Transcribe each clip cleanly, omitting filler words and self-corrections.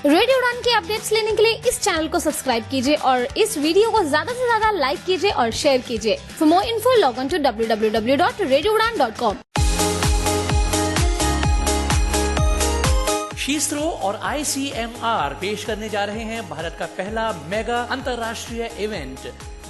Radio उड़ान के updates लेने के लिए इस चैनल को सब्सक्राइब कीजिए और इस वीडियो को ज्यादा से ज्यादा लाइक कीजिए और शेयर कीजिए। For more info log on to www.radioudan.com। शीस्रो और ICMR पेश करने जा रहे हैं भारत का पहला मेगा अंतर्राष्ट्रीय event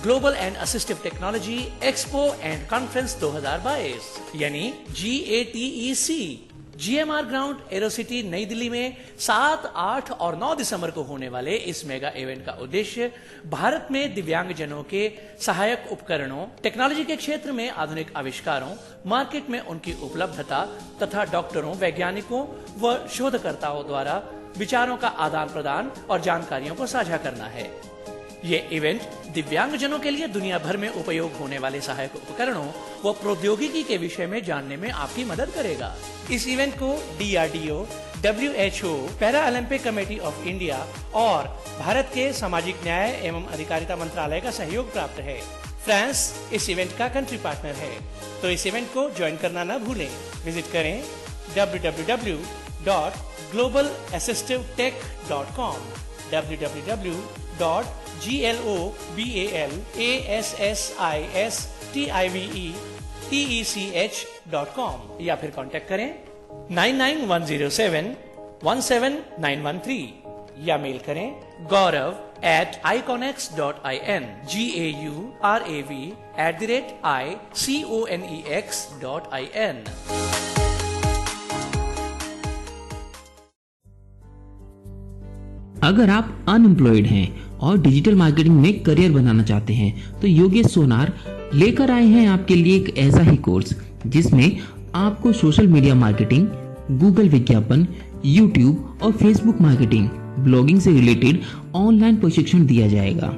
global and assistive technology expo and conference 2022 यानी GATEC GMR ग्राउंड एरोसिटी नई दिल्ली में 7, 8 और 9 दिसंबर को होने वाले इस मेगा इवेंट का उद्देश्य भारत में दिव्यांगजनों के सहायक उपकरणों, टेक्नोलॉजी के क्षेत्र में आधुनिक आविष्कारों, मार्केट में उनकी उपलब्धता तथा डॉक्टरों, वैज्ञानिकों व शोधकर्ताओं द्वारा विचारों का आदान प्रदान और जानकारियों को साझा करना है। ये इवेंट दिव्यांगजनों के लिए दुनिया भर में उपयोग होने वाले सहायक उपकरणों व प्रौद्योगिकी के विषय में जानने में आपकी मदद करेगा। इस इवेंट को DRDO, WHO, para Olympic committee of India और भारत के सामाजिक न्याय एवं अधिकारिता मंत्रालय का सहयोग प्राप्त है। फ्रांस इस इवेंट का कंट्री पार्टनर है, तो इस इवेंट को ज्वाइन करना न भूलें। विजिट करें www.globalassistivtech.com www.globalassistivtech.com या फिर कांटेक्ट करें 99107-17913 या मेल करें gaurav@iconex.in gaurav@iconex.in। अगर आप अनएम्प्लॉयड हैं और डिजिटल मार्केटिंग में करियर बनाना चाहते हैं तो योगेश सोनार लेकर आए हैं आपके लिए एक ऐसा ही कोर्स जिसमें आपको सोशल मीडिया मार्केटिंग, गूगल विज्ञापन, यूट्यूब और फेसबुक मार्केटिंग, ब्लॉगिंग से रिलेटेड ऑनलाइन प्रशिक्षण दिया जाएगा।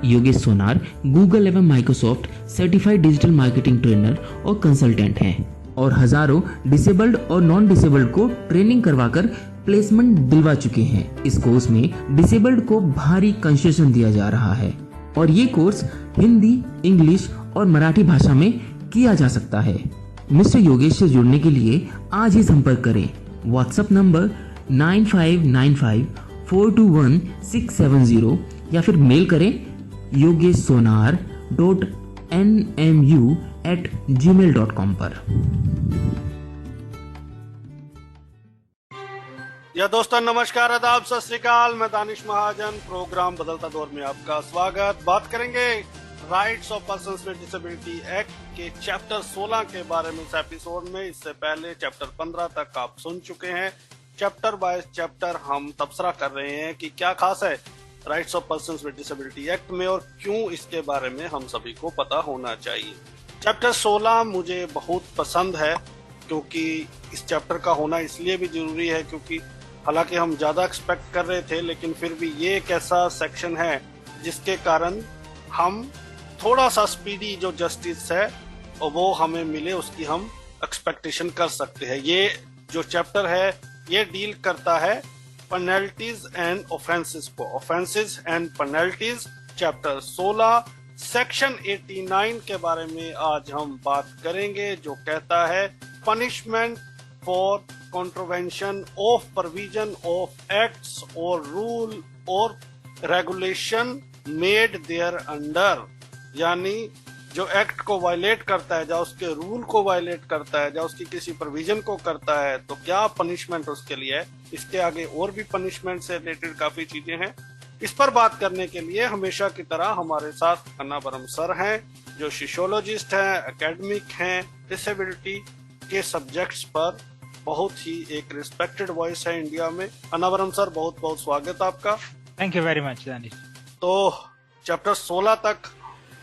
योगेश सोनार गूगल एवं Microsoft certified digital marketing trainer और कंसल्टेंट हैं और हजारों डिसेबल्ड और नॉन डिसेबल्ड को ट्रेनिंग करवाकर प्लेसमेंट दिलवा चुके हैं। इस कोर्स में डिसेबल्ड को भारी कंसेशन दिया जा रहा है और ये कोर्स हिंदी, इंग्लिश और मराठी भाषा में किया जा सकता है। मिस्टर योगेश से जुड़ने के लिए आज ही संपर्क करें। व्हाट्सएप नंबर 9595421670 या फिर मेल करें yogessonar.nmu@gmail.com पर। या दोस्तों नमस्कार, आदाब, सत श्री अकाल। मैं दानिश महाजन, प्रोग्राम बदलता दौर में आपका स्वागत। बात करेंगे rights of persons with disability act के चैप्टर 16 के बारे में इस एपिसोड में। इससे पहले चैप्टर 15 तक आप सुन चुके हैं। चैप्टर बाय चैप्टर हम तबसरा कर रहे हैं कि क्या खास है rights of persons with disability act में और क्यों इसके बारे में हम सभी को पता होना चाहिए। चैप्टर 16 मुझे बहुत पसंद है क्योंकि इस चैप्टर का होना इसलिए भी जरूरी है क्योंकि हालांकि हम ज्यादा एक्सपेक्ट कर रहे थे, लेकिन फिर भी ये एक ऐसा सेक्शन है जिसके कारण हम थोड़ा सा स्पीडी जो जस्टिस है और वो हमें मिले उसकी हम एक्सपेक्टेशन कर सकते हैं। ये जो चैप्टर है ये डील करता है पेनल्टीज एंड ऑफेंसेस को। Offences and penalties chapter 16 section 89 के बारे में आज हम बात करेंगे, जो कहता है punishment for contravention of provision of acts or rule or regulation made there under, यानी जो एक्ट को वायलेट करता है, या उसके रूल को वायलेट करता है, या उसकी किसी प्रोविजन को करता है, तो क्या पनिशमेंट उसके लिए है। इसके आगे और भी पनिशमेंट से रिलेटेड काफी चीजें हैं। इस पर बात करने के लिए हमेशा की तरह हमारे साथ अन्नावरम सर हैं, जो सोशियोलॉजिस्ट हैं, एकेडमिक हैं, डिसेबिलिटी के सब्जेक्ट्स पर बहुत ही एक रिस्पेक्टेड वॉइस है इंडिया में। अन्नावरम सर, बहुत बहुत स्वागत आपका। Thank you very much Danish. तो चैप्टर 16 तक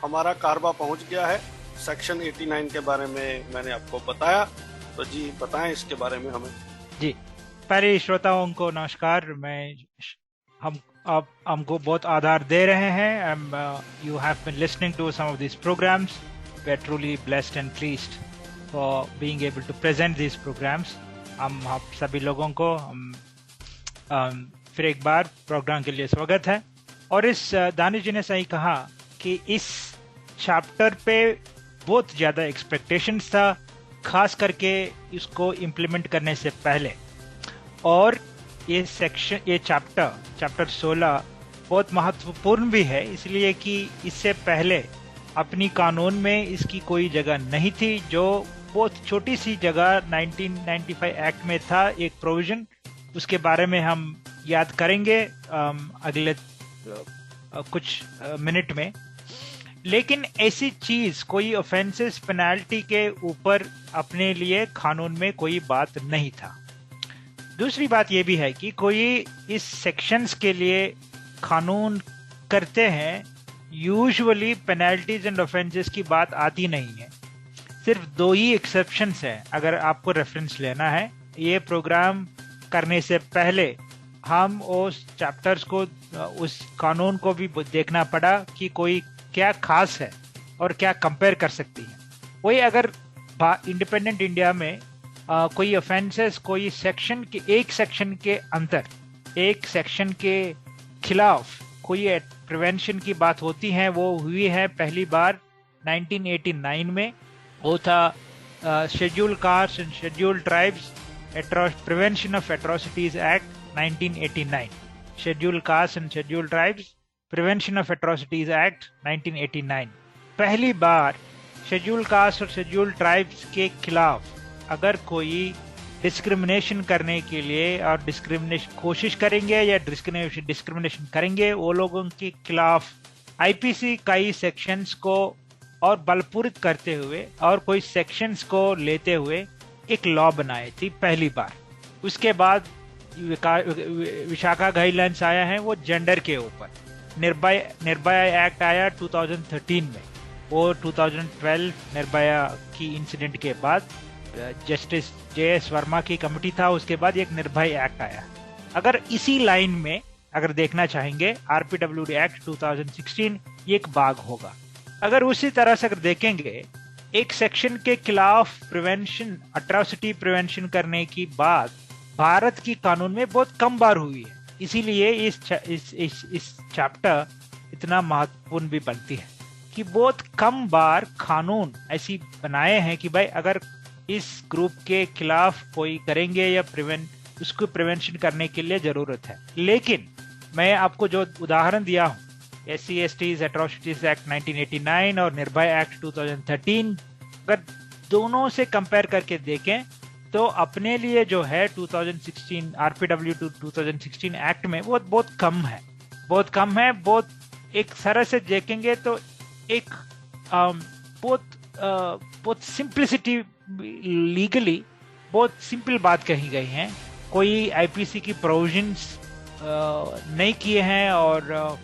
हमारा कारवा पहुंच गया है। सेक्शन 89 के बारे में मैंने आपको बताया, तो जी बताएं इसके बारे में हमें। जी, पहले श्रोताओं को नमस्कार। आप हमको बहुत आधार दे रहे हैं। You have been listening to some of this programs. We are truly blessed and pleased for being able to present this programs. हम आप सभी लोगों को फिर एक बार प्रोग्राम के लिए स्वागत है। और इस दानिश जी ने सही कहा कि इस चैप्टर पे बहुत ज़्यादा एक्सपेक्टेशंस था, खास करके इसको इम्प्लीमेंट करने से पहले। और ये सेक्शन, ये चैप्टर 16 बहुत महत्वपूर्ण भी है, इसलिए कि इससे पहले अपनी कानून में इसकी कोई जगह नहीं थी। जो बहुत छोटी सी जगह 1995 एक्ट में था, एक प्रोविजन, उसके बारे में हम याद करेंगे अगले कुछ मिनट में। लेकिन ऐसी चीज, कोई ऑफेंसेस पेनाल्टी के ऊपर अपने लिए कानून में कोई बात नहीं था। दूसरी बात यह भी है कि कोई इस सेक्शंस के लिए कानून करते हैं, यूजुअली पेनल्टीज एंड ऑफेंसेस की बात आती नहीं है। सिर्फ 2 ही एक्सेप्शंस हैं। अगर आपको रेफरेंस लेना है, ये प्रोग्राम करने से पहले हम उस चैप्टर्स को, उस कानून को भी देखना पड़ा कि कोई क्या खास है और क्या कंपेयर कर सकती है। वही अगर इंडिपेंडेंट इंडिया में कोई ऑफेंसेस, कोई सेक्शन के, एक सेक्शन के अंदर, एक सेक्शन के खिलाफ कोई प्रिवेंशन की बात होती है, वो हुई है पहली बार 1989 में। वो था schedule caste and schedule tribes prevention of atrocities act 1989। Schedule caste and schedule tribes prevention of atrocities act 1989। पहली बार शेड्यूल कास्ट और शेड्यूल ट्राइब्स के खिलाफ अगर कोई डिस्क्रिमिनेशन करने के लिए और डिस्क्रिमिनेशन कोशिश करेंगे या डिस्क्रिमिनेशन करेंगे, वो लोगों के खिलाफ आईपीसी कई सेक्शंस को और बलपूर्वक करते हुए और कोई सेक्शंस को लेते हुए एक लॉ बनाई थी पहली बार। उसके बाद विशाखा गाइडलाइंस आया है, वो जेंडर के ऊपर। निर्भया एक्ट आया 2013 में। वो 2012 निर्भया की इंसिडेंट के बाद जस्टिस JS वर्मा की कमेटी था, उसके बाद एक निर्भया एक्ट आया। अगर इसी लाइन में अगर देखना चाहेंगे, RPWD एक्ट 2016 एक भाग होगा। अगर उसी तरह से अगर देखेंगे, एक सेक्शन के खिलाफ प्रिवेंशन, अट्रॉसिटी प्रिवेंशन करने की बात भारत की कानून में बहुत कम बार हुई है। इसीलिए इस चैप्टर इतना महत्वपूर्ण भी बनती है कि बहुत कम बार कानून ऐसी बनाए हैं कि भाई अगर इस ग्रुप के खिलाफ कोई करेंगे या उसको प्रिवेंशन करने के लिए जरूरत है। लेकिन मैं आपको जो उदाहरण दिया हूँ, SC/STs एट्रोसिटीज एक्ट 1989 और निर्भया एक्ट 2013, अगर दोनों से कंपेयर करके देखें तो अपने लिए जो है 2016 RPW 2016 एक्ट में वो बहुत कम है, बहुत कम है। बहुत एक तरह से देखेंगे तो एक बहुत सिंपलिसिटी, लीगली बहुत सिंपल बात कही गई है। कोई आईपीसी की प्रोविजंस नहीं किए हैं और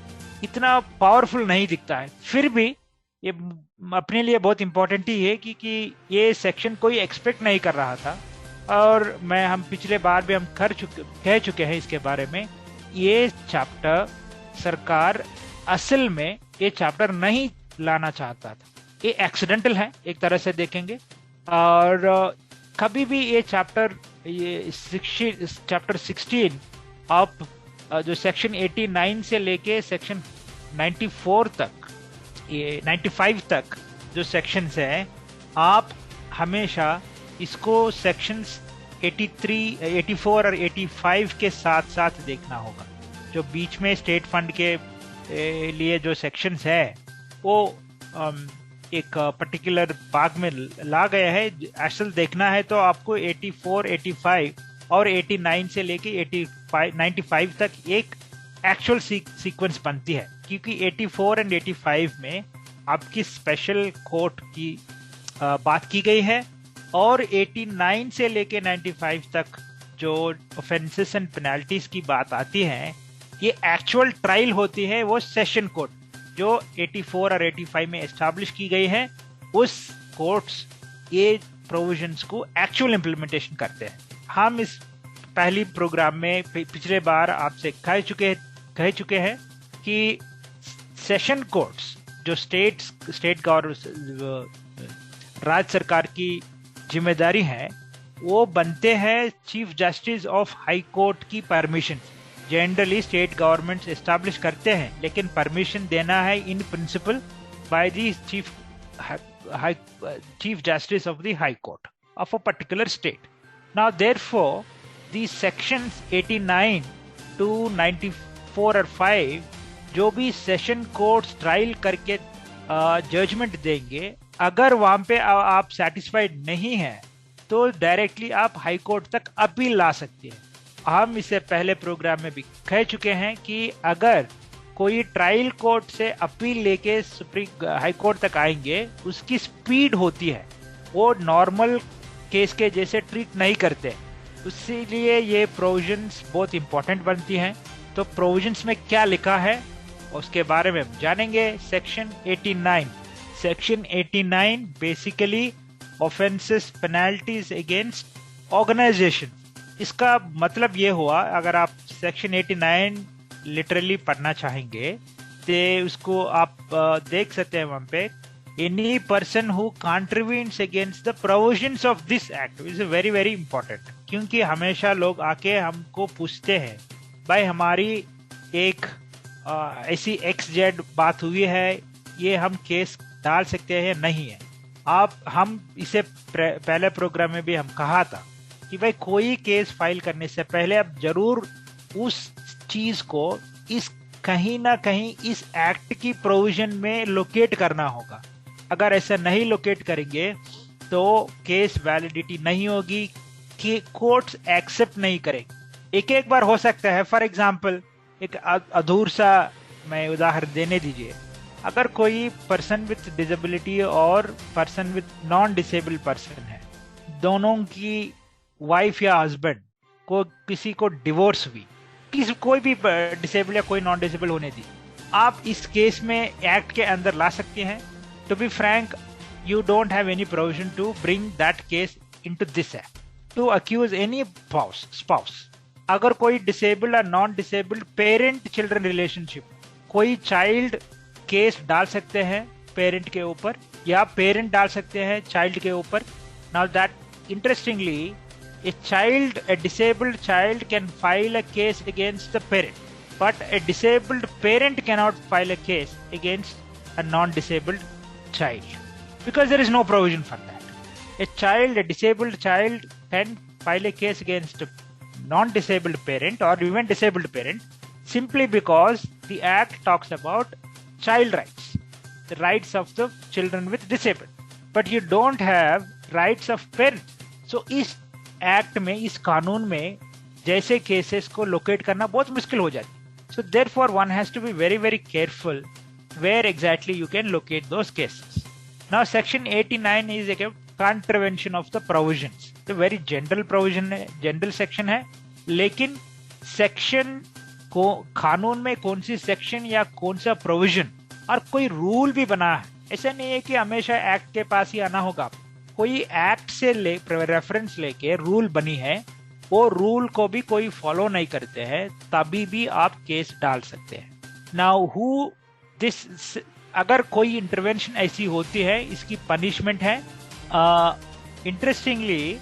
इतना पावरफुल नहीं दिखता है। फिर भी ये अपने लिए बहुत इंपॉर्टेंट ही है कि ये सेक्शन कोई एक्सपेक्ट नहीं कर रहा था। और हम पिछले बार भी हम कह चुके हैं इसके बारे में। ये चैप्टर सरकार असल में ये चैप्टर नहीं लाना चाहता था, ये एक्सीडेंटल है एक तरह से देखेंगे। और कभी भी ये चैप्टर 16 आप जो सेक्शन 89 से लेके सेक्शन 94 तक, ये 95 तक जो सेक्शंस हैं, आप हमेशा इसको सेक्शंस 83, 84 और 85 के साथ साथ देखना होगा। जो बीच में स्टेट फंड के लिए जो सेक्शंस है वो एक पर्टिकुलर भाग में ला गया है। असल देखना है तो आपको 84, 85 और 89 से लेके 95 तक एक एक्चुअल सीक्वेंस बनती है, क्योंकि 84 एंड 85 में आपकी स्पेशल कोर्ट की बात की गई है और 89 से लेके 95 तक जो ऑफेंसेस एंड पेनल्टीज की बात आती है, ये एक्चुअल ट्रायल होती है वो सेशन कोर्ट जो 84 और 85 में एस्टैब्लिश की गई है। उस कोर्ट्स ये प्रोविजंस को एक्चुअल इम्प्लीमेंटेशन करते हैं। हम इस पहली प्रोग्राम में पिछले बार आपसे कह चुके हैं कि सेशन कोर्ट्स जो स्टेट गवर्नमेंट, राज्य सरकार की जिम्मेदारी है, वो बनते हैं chief justice of high court की permission. Generally state governments establish करते हैं, लेकिन परमिशन देना है in principle by the chief justice of the high court of a particular state. Now therefore the sections 89 to 94 और 5 जो भी सेशन कोर्ट्स ट्रायल करके जजमेंट देंगे, अगर वहां पे आप सेटिस्फाइड नहीं हैं तो डायरेक्टली आप हाई कोर्ट तक अपील ला सकते हैं। हम इसे पहले प्रोग्राम में भी कह चुके हैं कि अगर कोई ट्रायल कोर्ट से अपील लेके सुप्रीम हाई कोर्ट तक आएंगे, उसकी स्पीड होती है, वो नॉर्मल केस के जैसे ट्रीट नहीं करते, इसीलिए ये प्रोविजंस बहुत इंपॉर्टेंट बनती हैं। तो प्रोविजंस में क्या लिखा है उसके बारे में हम जानेंगे। Section 89 basically offences penalties against organisation. इसका मतलब ये हुआ, अगर आप सेक्शन 89 लिटरली पढ़ना चाहेंगे तो उसको आप देख सकते हैं वहां पे, any person who contributes against the provisions of this act is very very important, क्योंकि हमेशा लोग आके हमको पूछते हैं भाई हमारी एक ऐसी XZ बात हुई है, ये हम केस डाल सकते हैं नहीं है। हम इसे पहले प्रोग्राम में भी हम कहा था कि भाई कोई केस फाइल करने से पहले आप जरूर उस चीज को कहीं ना कहीं इस एक्ट की प्रोविजन में लोकेट करना होगा। अगर ऐसा नहीं लोकेट करेंगे तो केस वैलिडिटी नहीं होगी, कि कोर्ट्स एक्सेप्ट नहीं करेंगे। एक बार हो सकता है, फॉर एग्जांपल एक अधूर सा मैं उदाहरण देने दीजिए, अगर कोई पर्सन विथ डिसेबिलिटी और person with non disable person है, दोनों की वाइफ या हस्बैंड को किसी को डिवोर्स हुई, कोई भी डिसेबल या कोई नॉन डिसेबल होने दी, आप इस केस में एक्ट के अंदर ला सकते हैं। To be frank, you don't have any provision to bring that case into this act to accuse any spouse. अगर कोई डिसेबल्ड और non disabled parent children relationship, कोई चाइल्ड केस डाल सकते हैं पेरेंट के ऊपर या पेरेंट डाल सकते हैं चाइल्ड के ऊपर। Now that interestingly, a disabled child can file a case against the parent, but a disabled parent cannot file a case against a non-disabled child because there is no provision for that. A disabled child can file a case against a non-disabled parent or even disabled parent simply because the act talks about child rights, the rights of the children with disabled, but you don't have rights of parents. So इस act में, इस कानून में जैसे cases को locate करना बहुत मुश्किल हो जाती है। So therefore one has to be very very careful where exactly you can locate those cases. Now section 89 is a contravention of the provisions. तो वेरी जनरल प्रोविजन है, जनरल सेक्शन है, लेकिन सेक्शन को कानून में कौन सी सेक्शन या कौन सा प्रोविजन और कोई रूल भी बना है, ऐसा नहीं है कि हमेशा एक्ट के पास ही आना होगा। कोई एक्ट से रेफरेंस लेके रूल बनी है, वो रूल को भी कोई फॉलो नहीं करते हैं, तभी भी आप केस डाल सकते हैं। नाउ अगर कोई इंटरवेंशन ऐसी होती है, इसकी पनिशमेंट है। इंटरेस्टिंगली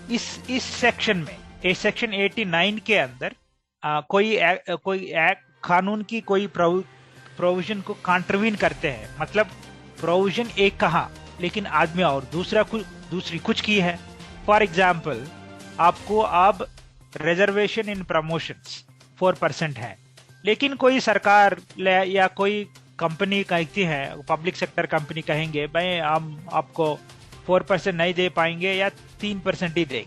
इस सेक्शन में, सेक्शन 89 के अंदर कोई एक्ट कानून की कोई प्रोविजन को कॉन्ट्रवीन करते हैं, मतलब प्रोविजन एक कहा लेकिन आदमी और दूसरी कुछ की है। फॉर एग्जाम्पल, आपको अब रिजर्वेशन इन प्रमोशंस 4% है, लेकिन कोई सरकार या कोई कंपनी कहती है, पब्लिक सेक्टर कंपनी कहेंगे भाई हम आपको 4% नहीं दे पाएंगे या 3% ही देंगे,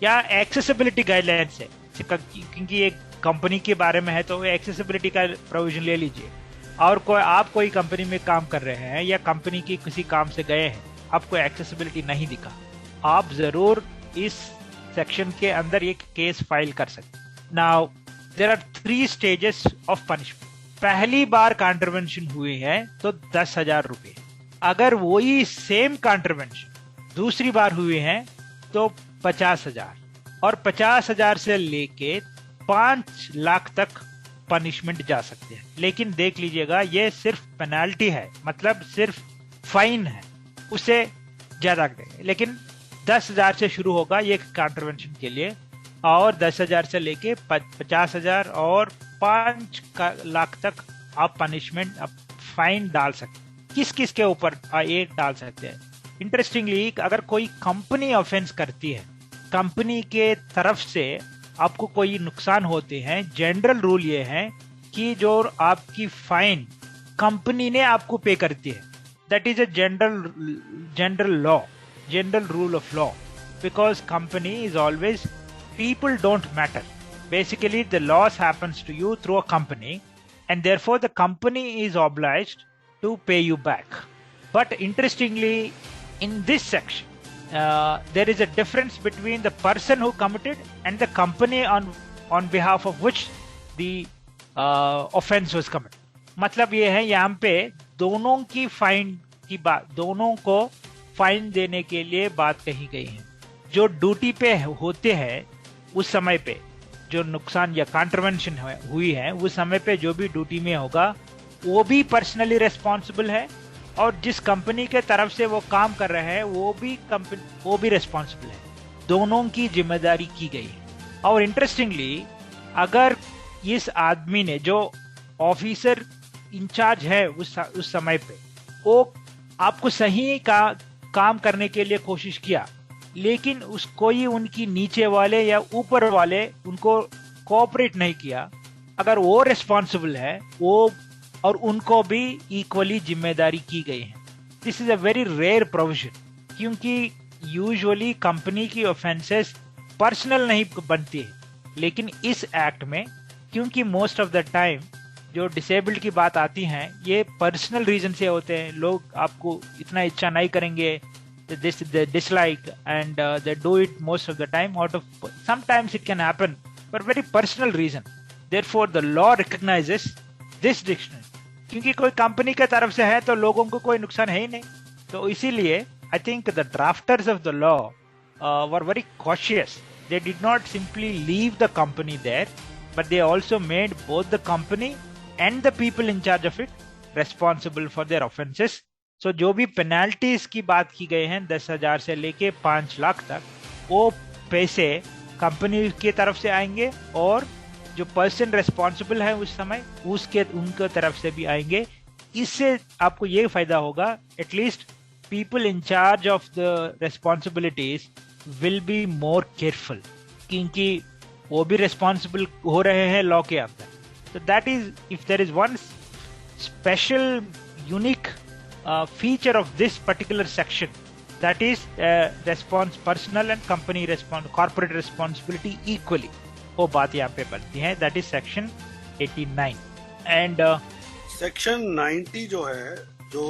या एक्सेसिबिलिटी गाइडलाइंस है, क्योंकि एक कंपनी के बारे में है तो एक्सेसिबिलिटी का प्रोविजन ले लीजिए। और आप कोई कंपनी में काम कर रहे हैं या कंपनी की किसी काम से गए हैं, आपको एक्सेसिबिलिटी नहीं दिखा, आप जरूर इस सेक्शन के अंदर एक केस फाइल कर सकते। Now there are 3 stages of punishment. पहली बार कॉन्ट्रवेंशन हुई है तो 10,000 रुपए। अगर वही सेम कॉन्ट्रवेंशन दूसरी बार हुई है तो 50,000, और 50,000 से लेके 5 लाख तक पनिशमेंट जा सकते हैं। लेकिन देख लीजिएगा, ये सिर्फ पेनाल्टी है, मतलब सिर्फ फाइन है, उससे ज्यादा देंगे। लेकिन 10,000 से शुरू होगा ये कॉन्ट्रवेंशन के लिए, और 10,000 से लेके 50,000 और 5 लाख तक आप पनिशमेंट, आप फाइन डाल सकते हैं। किस किस के ऊपर एक डाल सकते हैं? इंटरेस्टिंगली, अगर कोई कंपनी ऑफेंस करती है, कंपनी के तरफ से आपको कोई नुकसान होते हैं, जनरल रूल ये है कि जो आपकी फाइन कंपनी ने आपको पे करती है, that is a general law, general rule of law, because company is always, people don't matter. Basically, the loss happens to you through a company, and therefore the company is obliged to pay you back. But interestingly, in this section, there is a difference between the person who committed and the company on behalf of which the offense was committed. मतलब ये है, यहाँ पे दोनों की fine की बात, दोनों को फाइन देने के लिए बात कही गई है। जो ड्यूटी पे होते हैं उस समय पे जो नुकसान या कॉन्ट्रवेंशन हुई है, उस समय पे जो भी ड्यूटी में होगा वो भी पर्सनली रेस्पॉन्सिबल है, और जिस कंपनी के तरफ से वो काम कर रहे हैं वो भी रेस्पॉन्सिबल है। दोनों की जिम्मेदारी की गई है। और इंटरेस्टिंगली, अगर इस आदमी ने, जो ऑफिसर इंचार्ज है उस समय पे, वो आपको सही का काम करने के लिए कोशिश किया, लेकिन कोई उनकी नीचे वाले या ऊपर वाले उनको कोऑपरेट नहीं किया, अगर वो रिस्पॉन्सिबल है, वो और उनको भी इक्वली जिम्मेदारी की गई है। This is a very rare provision, क्योंकि यूजुअली कंपनी की ऑफेंसेस पर्सनल नहीं बनती है, लेकिन इस एक्ट में, क्योंकि मोस्ट ऑफ द टाइम जो डिसेबल्ड की बात आती है, ये पर्सनल रीजन से होते हैं। लोग आपको इतना इच्छा नहीं करेंगे, they dislike, and they do it most of the time out of, sometimes it can happen for very personal reason. Therefore the law recognizes this dictionary, क्योंकि कोई कंपनी के तरफ से है तो लोगों को कोई नुकसान है ही नहीं। तो इसीलिए I think the drafters of the law were very cautious. They did not simply leave the company there, but they also made both the company and the people in charge of it responsible for their offenses. So जो भी penalties की बात की गई है 10,000 से लेके 5 लाख तक, वो पैसे कंपनी की तरफ से आएंगे, और जो पर्सन रेस्पॉन्सिबल है उस समय उनके तरफ से भी आएंगे। इससे आपको ये फायदा होगा, at least people in charge of the responsibilities will be more careful, क्योंकि वो भी रेस्पॉन्सिबल हो रहे हैं लॉ के अंदर। तो that is, if there is one special unique feature of this particular section, that is personal and company corporate responsibility equally, वो बात यहाँ पे बनती है। that is section 89 and section 90 जो है, जो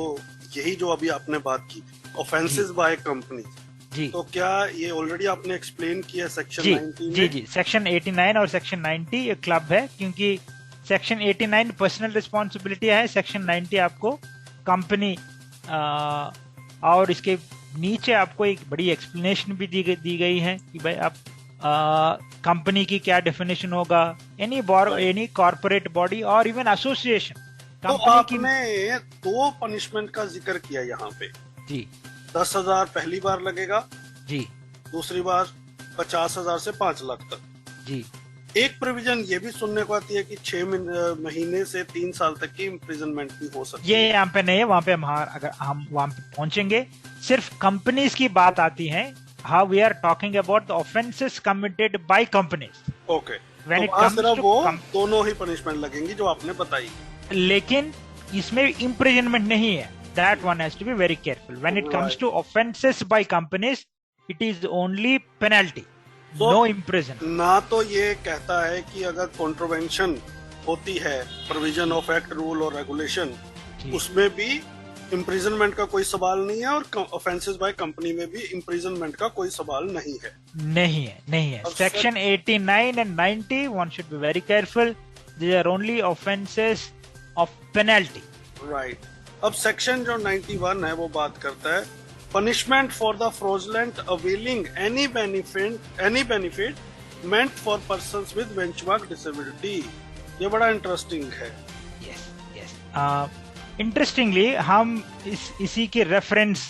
यही जो अभी आपने बात की, offenses by company, जी, तो क्या ये ऑलरेडी आपने एक्सप्लेन किया सेक्शन 90 में? जी, सेक्शन 89 और सेक्शन 90 ये क्लब है, क्योंकि सेक्शन 89 पर्सनल रिस्पॉन्सिबिलिटी है, सेक्शन 90 आपको कंपनी, और इसके नीचे आपको एक बड़ी एक्सप्लेनेशन भी दी गई है कि भाई आप कंपनी की क्या डेफिनेशन होगा, एनी कॉर्पोरेट बॉडी और इवन एसोसिएशन। तो आपने 2 पनिशमेंट का जिक्र किया यहाँ पे। जी, 10,000 पहली बार लगेगा, जी, दूसरी बार 50,000 से 5 लाख तक, जी। एक प्रोविजन ये भी सुनने को आती है कि 6 महीने से 3 साल तक की इम्प्रिजनमेंट भी हो सकती है। ये यहाँ पे नहीं है, वहाँ पे अगर हम वहाँ पे पहुंचेंगे, सिर्फ कंपनीज की बात आती है। How we are talking about the offences committed by companies. Okay, तो वो दोनों ही पनिशमेंट लगेंगी जो आपने बताई, लेकिन इसमें इम्प्रिजनमेंट नहीं है। That one has to be very careful. When it comes to offences by companies, it is only penalty, no imprison. ना तो ये कहता है कि अगर कॉन्ट्रोवेंशन होती है प्रोविजन ऑफ एक्ट, रूल और रेगुलेशन, उसमें भी इम्प्रिजनमेंट का कोई सवाल नहीं है, और ऑफेंसेस बाय कंपनी में भी इम्प्रिजनमेंट का कोई सवाल नहीं है। Section 89 and 90, one should be very careful, they are only offences of penalty. Right. अब सेक्शन जो 91 है वो बात करता है punishment for the fraudulent availing any benefit meant for persons with benchmark disability। ये बड़ा इंटरेस्टिंग है। yes। इंटरेस्टिंगली हम इसी के रेफरेंस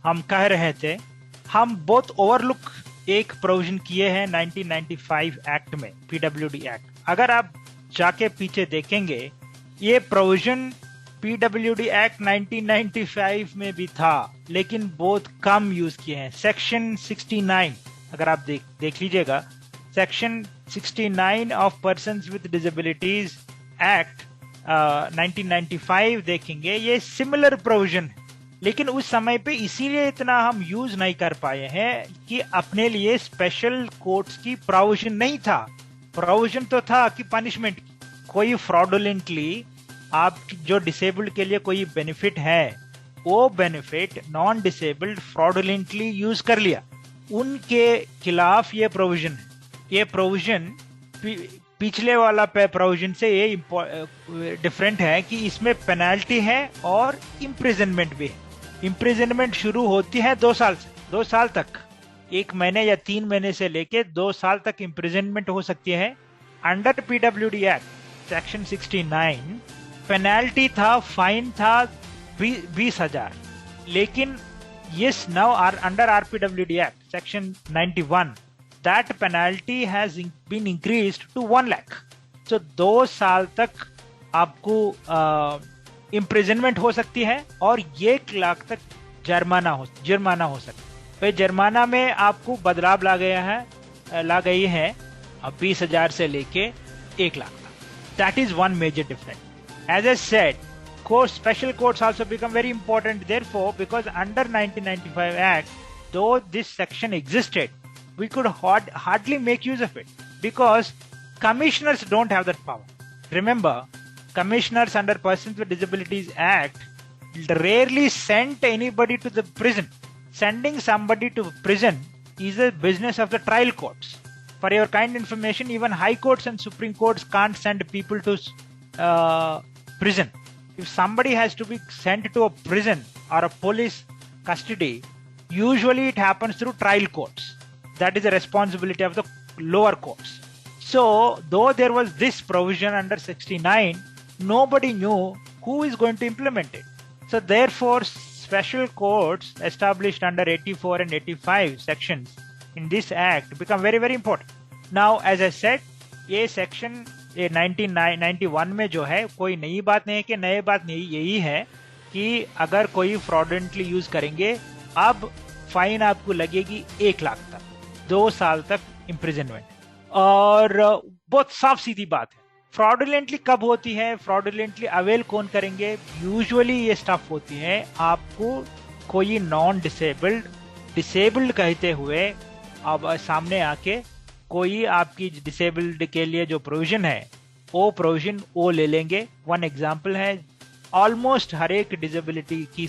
हम कह रहे थे, हम बहुत ओवरलुक एक प्रोविजन किए हैं 1995 एक्ट में, PWD एक्ट। अगर आप जाके पीछे देखेंगे, ये प्रोविजन PWD एक्ट 1995 में भी था, लेकिन बहुत कम यूज किए हैं। सेक्शन 69 अगर आप देख लीजिएगा, section 69 of persons with disabilities act 1995 देखेंगे, ये सिमिलर प्रोविजन है, लेकिन उस समय पे इसीलिए इतना हम यूज नहीं कर पाए हैं कि अपने लिए स्पेशल कोर्ट्स की प्रोविजन नहीं था। प्रोविजन तो था कि पनिशमेंट, कोई फ्रॉडुलेंटली आप जो डिसेबल्ड के लिए कोई बेनिफिट है, वो benefit non disabled fraudulently use कर लिया, उनके खिलाफ ये प्रोविजन है। ये प्रोविजन पिछले वाला प्रोविजन से ये डिफरेंट है कि इसमें पेनल्टी है और इम्प्रिजनमेंट भी है। इम्प्रिजनमेंट शुरू होती है 2 साल से, 2 साल तक, 1 महीने या 3 महीने से लेके 2 साल तक इम्प्रिजनमेंट हो सकती है। Under PWD act section 69 penalty था, फाइन था 20,000, लेकिन yes now under RPWD act section 91 that penalty has been increased to 1 lakh. So 2 साल तक आपको इम्प्रिजनमेंट हो सकती है और 1 लाख तक जुर्माना हो सकता है। तो जुर्माना में आपको बदलाव ला गई है 20,000 से लेके 1 लाख तक। That is one major difference. As I said, special courts also become very important. Therefore, because under 1995 Act, though this section existed, we could hardly make use of it because commissioners don't have that power. Remember, commissioners under Persons with Disabilities Act rarely sent anybody to the prison. Sending somebody to prison is a business of the trial courts. For your kind information, even high courts and supreme courts can't send people to prison. If somebody has to be sent to a prison or a police custody, usually it happens through trial courts. That is the responsibility of the lower courts. So, though there was this provision under 69, nobody knew who is going to implement it. So, therefore, special courts established under 84 and 85 sections in this act become very, very important. Now, as I said, ये section 1991 में जो है, कोई नई बात नहीं है कि नई बात नहीं, यही है कि अगर कोई fraudulently यूज करेंगे, अब फाइन आपको लगेगी 1 लाख तक, 2 साल तक इम्प्रिजनमेंट। और बहुत साफ सीधी बात है। फ्रॉडुलेंटली कब होती है, फ्रॉडुलेंटली अवेल कौन करेंगे? यूजुअली ये स्टफ होती है आपको कोई नॉन डिसेबल्ड कहते हुए अब सामने आके कोई आपकी डिसेबल्ड के लिए जो प्रोविजन है वो प्रोविजन वो ले लेंगे। वन एग्जांपल है, ऑलमोस्ट हर एक डिसेबिलिटी की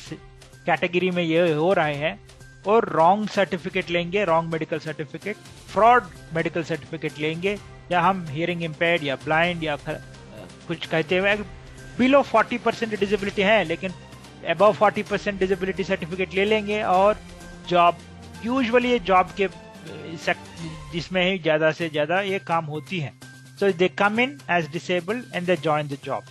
कैटेगरी में ये हो रहे हैं, और रॉन्ग सर्टिफिकेट लेंगे, wrong medical certificate, fraud medical certificate लेंगे, या हम हियरिंग इम्पेयर्ड या ब्लाइंड या कुछ कहते हुए बिलो 40% डिसेबिलिटी है लेकिन अबव 40% डिसेबिलिटी सर्टिफिकेट ले लेंगे, और जॉब यूजुअली ये जॉब के जिसमें ही ज्यादा से ज्यादा ये काम होती है। So they come in as disabled and they join the job.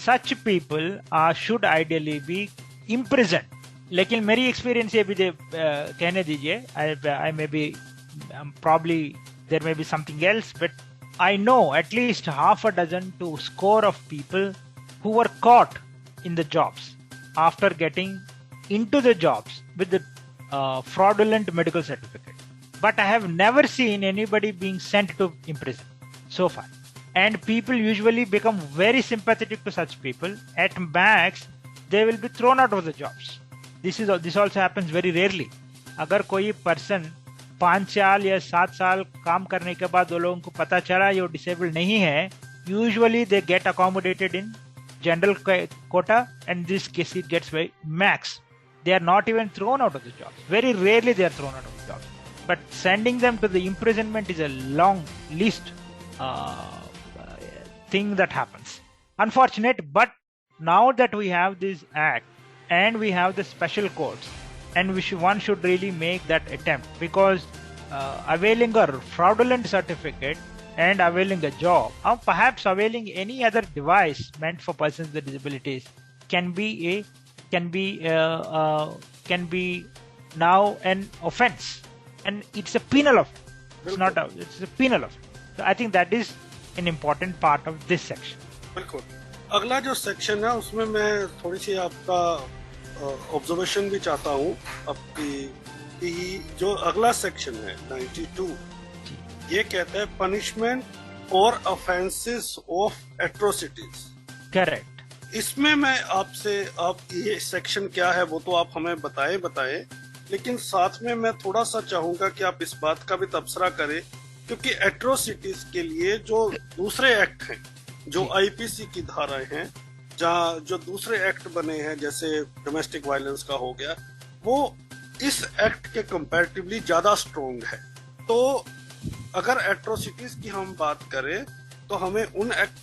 Such people should ideally be imprisoned. लेकिन मेरी एक्सपीरियंस ये भी कहने दीजिए, I may be probably there may be something else, but I know at least half a dozen to score of people who were caught in the jobs after getting into the jobs with the fraudulent medical certificate. But I have never seen anybody being sent to prison so far. And people usually become very sympathetic to such people. At max, they will be thrown out of the jobs. This also happens very rarely. अगर कोई person 5 साल या 7 साल काम करने के बाद वो लोगों को पता चला ये डिसेबल्ड नहीं है, usually they get accommodated in general quota and this case it gets very max. They are not even thrown out of the jobs. Very rarely they are thrown out of the jobs. But sending them to the imprisonment is a long least thing that happens. Unfortunate, but now that we have this act and we have the special courts, and one should really make that attempt, because availing a fraudulent certificate and availing a job, or perhaps availing any other device meant for persons with disabilities can be now an offense, and it's a penal offense. It's a penal offense. So I think that is an important part of this section. बिल्कुल। अगला जो section है उसमें मैं थोड़ी सी आपका observation भी चाहता हूँ आपकी, जो अगला सेक्शन है 92, ये कहते हैं पनिशमेंट और ऑफेंसेस ऑफ एट्रोसिटीज। करेक्ट। इसमें मैं आपसे, आप ये सेक्शन क्या है वो तो आप हमें बताएं, लेकिन साथ में मैं थोड़ा सा चाहूंगा कि आप इस बात का भी तबसरा करें, क्योंकि एट्रोसिटीज के लिए जो दूसरे एक्ट हैं, जो आईपीसी की धाराएं हैं, जहाँ जो दूसरे एक्ट बने हैं जैसे डोमेस्टिक वायलेंस का हो गया, वो इस एक्ट के कंपैरेटिवली ज्यादा स्ट्रोंग है। तो अगर एट्रोसिटीज की हम बात करें तो हमें उन एक्ट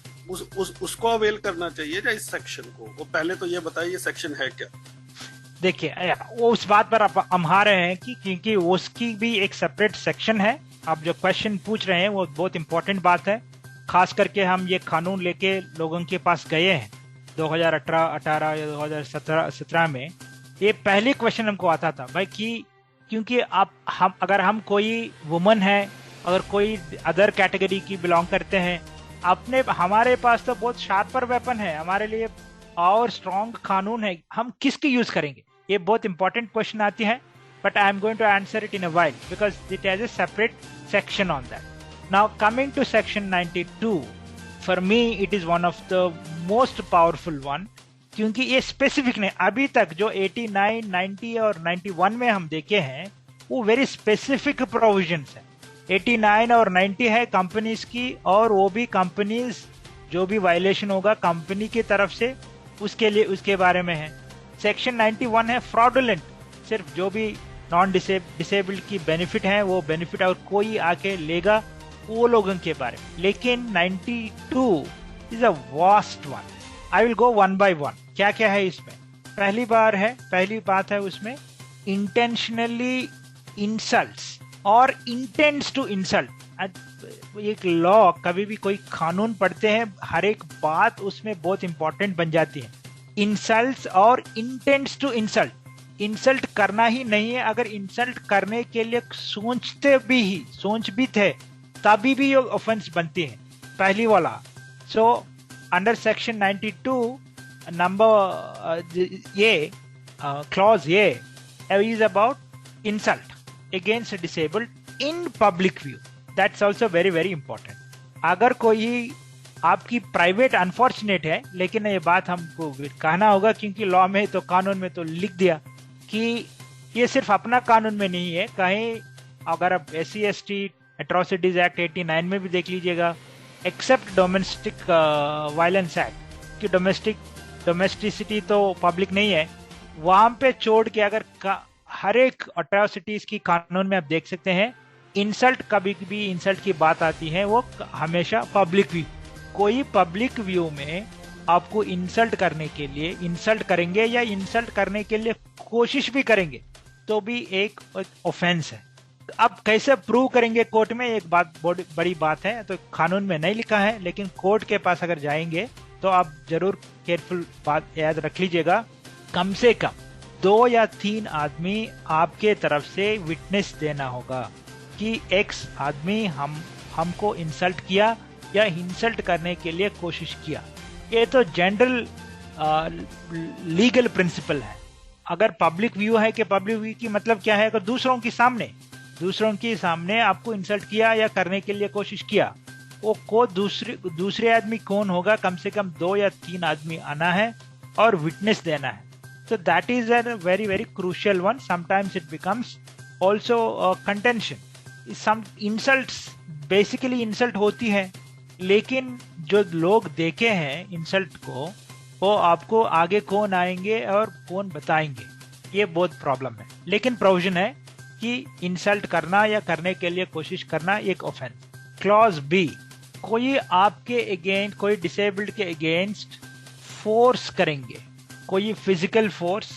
उसको अवेल करना चाहिए या इस सेक्शन को? वो पहले तो ये बताइए सेक्शन है क्या? देखिए, वो उस बात पर हम आ रहे हैं कि क्योंकि उसकी भी एक सेपरेट सेक्शन है। आप जो क्वेश्चन पूछ रहे हैं वो बहुत इंपॉर्टेंट बात है। खास करके हम ये कानून लेके लोगों के पास गए हैं 2018 या 2017 में। ये पहले क्वेश्चन हमको आता था भाई कि क्योंकि अगर हम कोई वुमन है, अगर कोई अदर कैटेगरी की बिलोंग करते हैं, हमारे पास तो बहुत शार्पर वेपन है, हमारे लिए और स्ट्रॉन्ग कानून है, हम किसकी यूज करेंगे? ये बहुत इंपॉर्टेंट क्वेश्चन आती है, but I am going to answer it in a while because it has a separate section on that. Now coming to section 92, for me it is one of the most powerful one, क्योंकि ये specific नहीं। अभी तक जो 89, 90 और 91 में हम देखे हैं वो वेरी स्पेसिफिक प्रोविजंस है। 89 और 90 है कंपनीज की, और वो भी कंपनीज जो भी वायलेशन होगा कंपनी की तरफ से उसके लिए उसके बारे में है। सेक्शन 91 है फ्रॉडुलेंट, सिर्फ जो भी नॉन डिसेबल्ड की बेनिफिट है वो बेनिफिट और कोई आके लेगा वो लोगों के बारे में। लेकिन 92 is a vast one. I will go one by one. क्या क्या है इसमें? पहली बात है उसमें इंटेंशनली इंसल्ट्स और इंटेंट्स टू इंसल्ट। एक लॉ, कभी भी कोई कानून पढ़ते हैं, हर एक बात उसमें बहुत इंपॉर्टेंट बन जाती है। इंसल्ट्स और इंटेंट्स टू इंसल्ट। इंसल्ट करना ही नहीं है, अगर इंसल्ट करने के लिए सोच भी थे तभी भी ये ऑफेंस बनती है, पहली वाला। सो अंडर सेक्शन 92 नंबर ये क्लॉज ये is about insult against a disabled in public view. That's also very very important. अगर कोई आपकी प्राइवेट अनफॉर्चुनेट है, लेकिन ये बात हमको कहना होगा क्योंकि लॉ में तो कानून में तो लिख दिया कि ये सिर्फ अपना कानून में नहीं है, कहीं अगर आप SC/ST एट्रोसिटीज एक्ट 89 में भी देख लीजिएगा, एक्सेप्ट डोमेस्टिक वायलेंस एक्ट कि डोमेस्टिसिटी तो पब्लिक नहीं है, वहां पे छोड़ के अगर हर एक अट्रॉसिटीज की कानून में आप देख सकते हैं इंसल्ट, कभी भी इंसल्ट की बात आती है वो हमेशा पब्लिक व्यू। कोई पब्लिक व्यू में आपको इंसल्ट करने के लिए इंसल्ट करेंगे या इंसल्ट करने के लिए कोशिश भी करेंगे तो भी एक ऑफेंस है। अब कैसे प्रूव करेंगे कोर्ट में, एक बात बहुत बड़ी बात है, तो कानून में नहीं लिखा है, लेकिन कोर्ट के पास अगर जाएंगे तो आप जरूर केयरफुल बात याद रख लीजिएगा, कम से कम 2 या 3 आदमी आपके तरफ से विटनेस देना होगा कि एक्स आदमी हमको इंसल्ट किया या इंसल्ट करने के लिए कोशिश किया। ये तो जनरल लीगल प्रिंसिपल है। अगर पब्लिक व्यू है कि पब्लिक व्यू की मतलब क्या है, अगर दूसरों के सामने आपको इंसल्ट किया या करने के लिए कोशिश किया, वो दूसरे आदमी कौन होगा, कम से कम 2 या 3 आदमी आना है और विटनेस देना है। So that is a very very crucial one. Sometimes it becomes also a contention. Some insults basically insult होती है, लेकिन जो लोग देखे हैं इंसल्ट को वो आपको आगे कौन आएंगे और कौन बताएंगे, ये बहुत प्रॉब्लम है। लेकिन प्रोविजन है कि इंसल्ट करना या करने के लिए कोशिश करना एक ऑफेंस। क्लॉज बी, कोई आपके अगेंस्ट, कोई डिसेबल्ड के अगेंस्ट फोर्स करेंगे, कोई फिजिकल फोर्स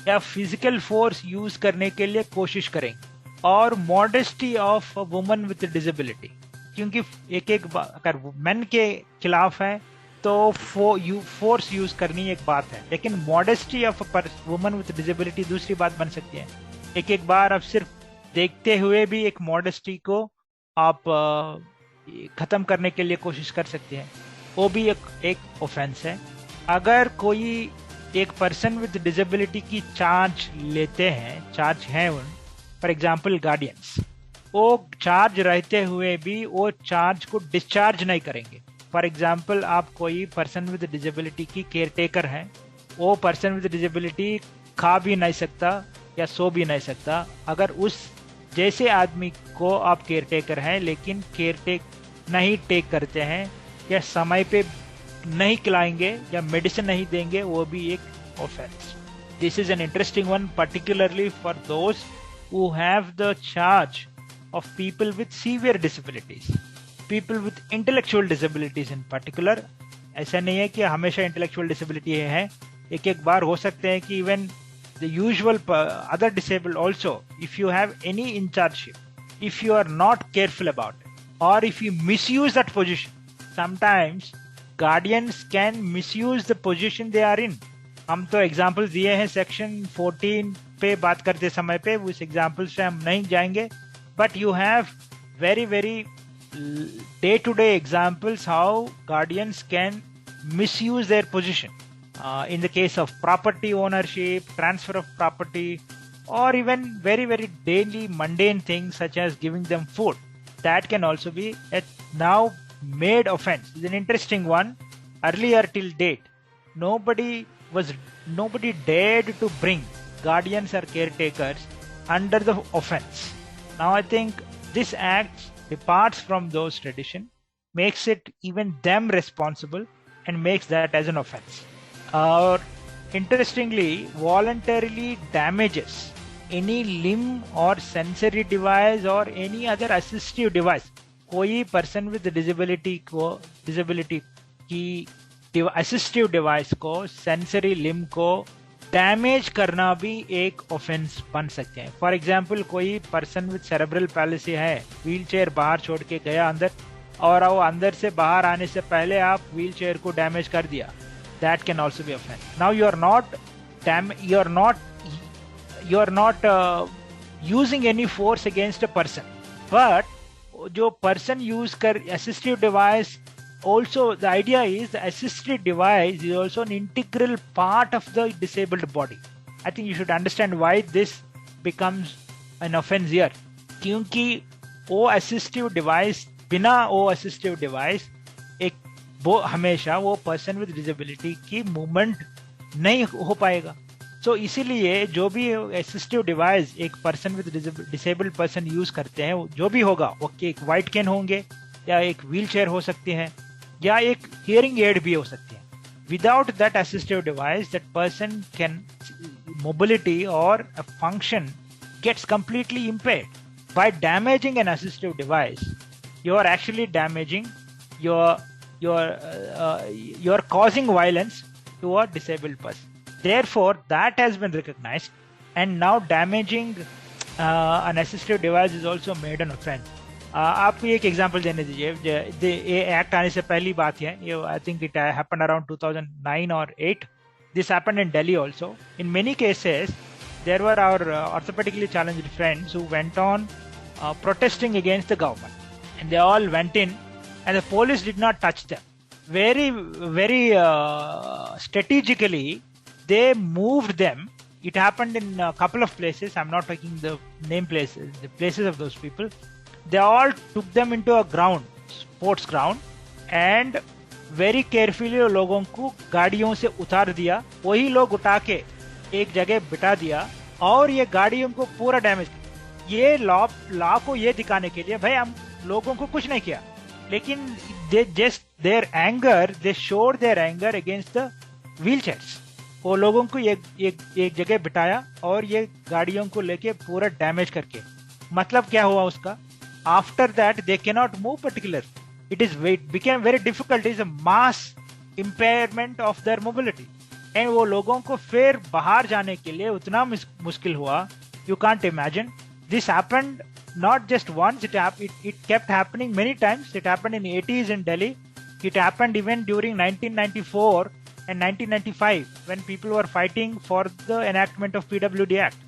या फिजिकल फोर्स यूज करने के लिए कोशिश करेंगे, और modesty of woman with disability, क्योंकि एक अगर मेन के खिलाफ है तो फोर्स यूज करनी एक बात है, लेकिन modesty of woman with disability दूसरी बात बन सकती है। एक बार आप सिर्फ देखते हुए भी एक मॉडेस्टी को आप खत्म करने के लिए कोशिश कर सकते हैं, वो भी एक ऑफेंस है। अगर कोई एक पर्सन विद डिसेबिलिटी की चार्ज लेते हैं, चार्ज है उन, फॉर एग्जाम्पल गार्डियंस, वो चार्ज रहते हुए भी वो चार्ज को डिस्चार्ज नहीं करेंगे। फॉर एग्जाम्पल, आप कोई पर्सन विद डिसेबिलिटी की केयर टेकर हैं, वो पर्सन विद डिसेबिलिटी खा भी नहीं सकता या सो भी नहीं सकता। अगर उस जैसे आदमी को आप केयर टेकर हैं लेकिन केयर टेक नहीं टेक करते हैं या समय पे नहीं खिलाएंगे या मेडिसिन नहीं देंगे, वो भी एक offence. This is an interesting one, particularly for those who have the charge of people with severe disabilities, people with intellectual disabilities in particular। ऐसा नहीं है कि हमेशा intellectual disability है, एक एक बार हो सकते हैं कि even the usual other disabled also, if you have any in chargeship, if you are not careful about it, or if you misuse that position, sometimes guardians can misuse the position they are in। हम तो example दिए हैं section 14 पे बात करते समय पे, उस एग्जाम्पल से हम नहीं जाएंगे, but you have very day-to-day examples how guardians can misuse their position in the case of property ownership, transfer of property, or even very daily mundane things such as giving them food. That can also be a now made offense. It's an interesting one. Earlier till date, nobody dared to bring guardians or caretakers under the offense. Now I think this act departs from those tradition, makes it even them responsible and makes that as an offense. Or interestingly, voluntarily damages any limb or sensory device or any other assistive device. कोई person with disability की assistive device को, sensory limb को damage करना भी एक offence बन सकते हैं। फॉर एग्जाम्पल, कोई पर्सन विद सेरेब्रल पैलिसी है, व्हील चेयर बाहर छोड़ के गया अंदर, और वो अंदर से बाहर आने से पहले आप व्हील चेयर को डैमेज कर दिया, that can also be offence. Now you are not using any force against a person, but जो पर्सन यूज कर assistive device, also the idea is the assistive device is also an integral part of the disabled body. I think you should understand why this becomes an offense here. क्योंकि वो assistive device, बिना वो assistive device एक वो हमेशा वो person with disability की movement नहीं हो पाएगा। So इसीलिए जो भी assistive device एक person with disabled person use करते हैं, जो भी होगा वो एक white cane होंगे या एक wheel chair हो सकती है या एक hearing aid भी हो सकती है। Without that assistive device, that person can mobility or a function gets completely impaired. By damaging an assistive device, you are actually damaging you're causing violence to a disabled person. Therefore, that has been recognized, and now damaging an assistive device is also made an offense. आप एक example देने दीजिए। ये act आने से पहली बात है, ये I think it happened around 2009 or 8. This happened in Delhi also. In many cases, there were our orthopedically challenged friends who went on protesting against the government, and they all went in, and the police did not touch them. Very strategically, they moved them. It happened in a couple of places. I'm not taking the name places, the places of those people. They all took them into a ground, sports ground, and very carefully लोगों को गाड़ियों से उतार दिया। वही लोग उठा के एक जगह बिठा दिया और ये गाड़ियों को पूरा डैमेज किया। ये लॉ को ये दिखाने के लिए भाई हम लोगों को कुछ नहीं किया, लेकिन they showed their anger against the wheelchairs. वो लोगों को एक जगह बिठाया और ये गाड़ियों को लेके पूरा डैमेज करके। मतलब क्या हुआ उसका? After that, they cannot move particularly. It became very difficult. It is a mass impairment of their mobility. And वो लोगों को फिर बाहर जाने के लिए उतना मुश्किल हुआ. You can't imagine. This happened not just once. It kept happening many times. It happened in 80s in Delhi. It happened even during 1994 and 1995 when people were fighting for the enactment of PWD Act.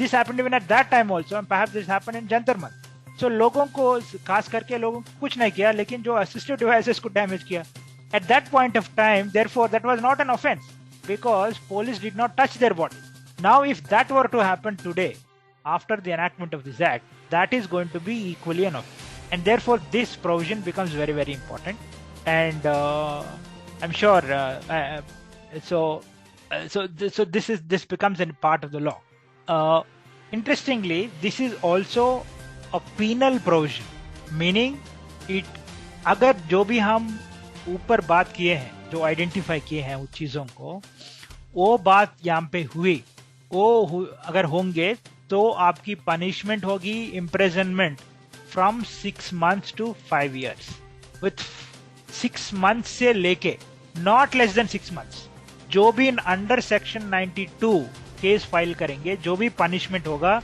This happened even at that time also, and perhaps this happened in Jantar Mantar. So लोगों को खास करके लोगों को कुछ नहीं किया, लेकिन जो assistive devices को डैमेज किया. At that point of time, therefore, that was not an offense because police did not touch their body. Now, if that were to happen today, after the enactment of this act, that is going to be equally enough. And therefore, this provision becomes very, very important. And I'm sure, this becomes a part of the law. Interestingly, this is also a penal provision, meaning it, अगर जो भी हम ऊपर बात किए हैं, जो identify किए हैं उन चीजों को, वो बात यहाँ पे हुई, अगर होंगे तो आपकी पनिशमेंट होगी imprisonment from 6 months to 5 years, with 6 months से लेके नॉट लेस देन 6 months. जो भी अंडर सेक्शन 92 केस फाइल करेंगे, जो भी पनिशमेंट होगा,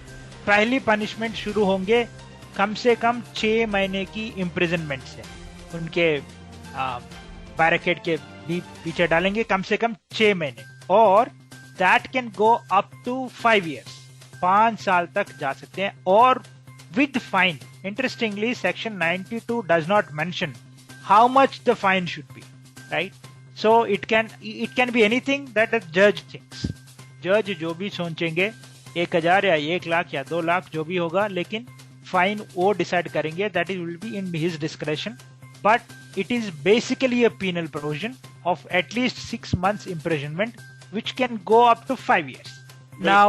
पहली पनिशमेंट शुरू होंगे कम से कम 6 महीने की इम्प्रिजनमेंट से. उनके बैरिकेड के पीछे डालेंगे कम से कम 6 महीने, और that can go up to 5 years, 5 साल तक जा सकते हैं, और with fine. Interestingly, section 92 does not mention how much the fine should be, right? So it can be anything that the जज थिंक्स. जज जो भी सोचेंगे, 1000 या 1 लाख या 2 लाख जो भी होगा, लेकिन फाइन वो डिसाइड करेंगे. That is will be in his discretion, but it is basically a penal provision of at least 6 months imprisonment, which can go up to 5 years. Now,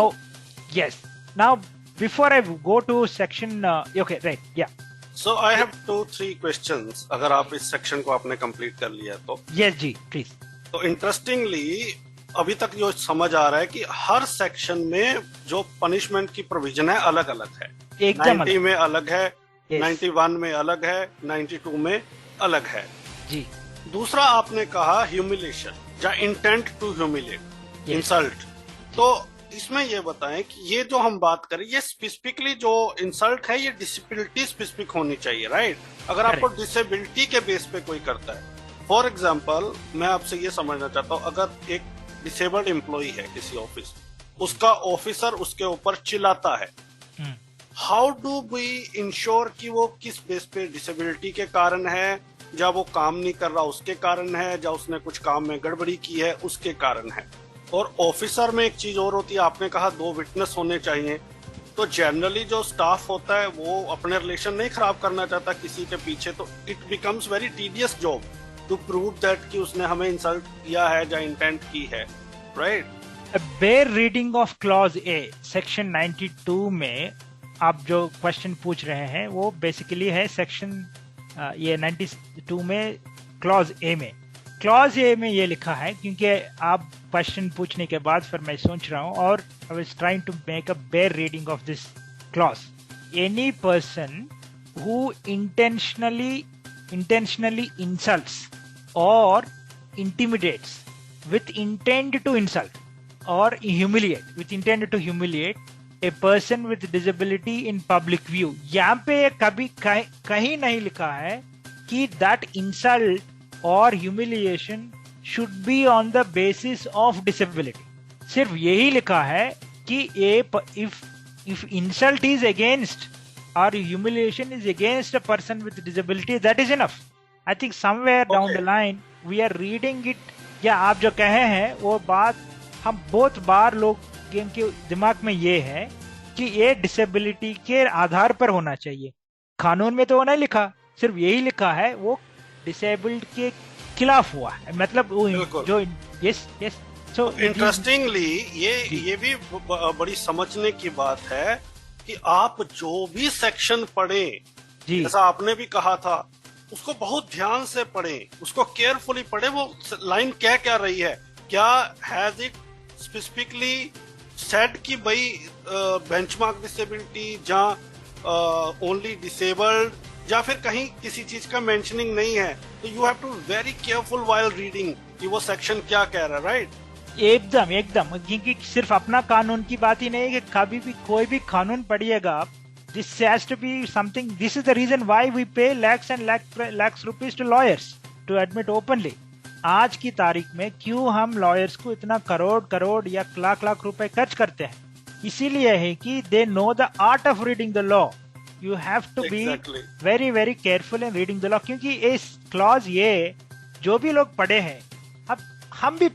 yes. Now, before I go to section, okay, right, yeah. So I have 2-3 questions. अगर आप इस section को आपने complete कर लिया तो. Yes, जी, please. तो इंटरेस्टिंगली अभी तक जो समझ आ रहा है कि हर सेक्शन में जो पनिशमेंट की प्रोविजन है अलग अलग है. 90 में अलग है, 91 में अलग है, 92 में अलग है जी. दूसरा आपने कहा ह्यूमिलेशन या इंटेंट टू ह्यूमिलेट, इंसल्ट. तो इसमें ये बताएं कि ये जो हम बात करें, ये स्पेसिफिकली जो इंसल्ट है ये डिसेबिलिटी स्पेसिफिक होनी चाहिए, राइट? अगर आपको डिसेबिलिटी के बेस पे कोई करता है, फॉर एग्जाम्पल मैं आपसे ये समझना चाहता हूँ, अगर एक डिसेबल्ड एम्प्लॉय है किसी ऑफिस, उसका ऑफिसर उसके ऊपर चिल्लाता है, हाउ डू वी इंश्योर कि वो किस बेस पे डिसेबिलिटी के कारण है, या वो काम नहीं कर रहा उसके कारण है, या उसने कुछ काम में गड़बड़ी की है उसके कारण है? और ऑफिसर में एक चीज और होती है, आपने कहा 2 विटनेस होने चाहिए. तो जनरली जो स्टाफ होता है वो अपने रिलेशन नहीं खराब करना चाहता किसी के पीछे, तो it becomes very tedious job to prove that कि उसने हमें इंसल्ट किया है या इंटेंट की है, right? Bare reading of clause A section 92 में आप जो क्वेश्चन पूछ रहे हैं वो बेसिकली है सेक्शन ये 92 में क्लॉज ए में. क्लॉज ए में ये लिखा है, क्योंकि आप क्वेश्चन पूछने के बाद फिर मैं सोच रहा हूँ, और I was trying to make a bare reading of this clause. Any person who intentionally insults or intimidates with intent to insult or humiliate, with intent to humiliate a person with disability in public view. यहाँ पे कभी कहीं नहीं लिखा है कि that insult or humiliation should be on the basis of disability. सिर्फ यही लिखा है कि if insult is against or humiliation is against a person with disability, that is enough. I think somewhere down the line we are reading it. या आप जो कहे हैं वो बात हम बहुत बार लोग के दिमाग में ये है कि ये डिसेबिलिटी के आधार पर होना चाहिए. कानून में तो वो नहीं लिखा, सिर्फ यही लिखा है वो डिसेबल्ड के खिलाफ हुआ है, मतलब वो जो यस. सो इंटरेस्टिंगली ये भी बड़ी समझने की बात है कि आप जो भी सेक्शन पढ़ें, जैसा आपने भी कहा था, उसको बहुत ध्यान से पढ़ें, उसको केयरफुली पढ़ें. वो लाइन क्या रही है, क्या हैज इट स्पेसिफिकली सेड कि भाई बेंचमार्क डिसेबिलिटी या ओनली डिसेबल्ड, या फिर कहीं किसी चीज का मेंशनिंग नहीं है. तो you have to very careful while reading कि वो सेक्शन क्या कह रहा है, राइट? एकदम, क्योंकि सिर्फ अपना कानून की बात ही नहीं है कि कभी भी कोई भी कानून पढ़िएगा आप, this has to be something. This is the reason why we pay lakhs and lakhs rupees to lawyers to admit openly. आज की तारीख में क्यों हम लॉयर्स को इतना करोड़ या लाख रुपए खर्च करते हैं? इसीलिए है कि they know the art of reading the law. You have to be very careful in reading the law. क्योंकि इस क्लॉज ये जो भी लोग पढ़े हैं, अब हम भी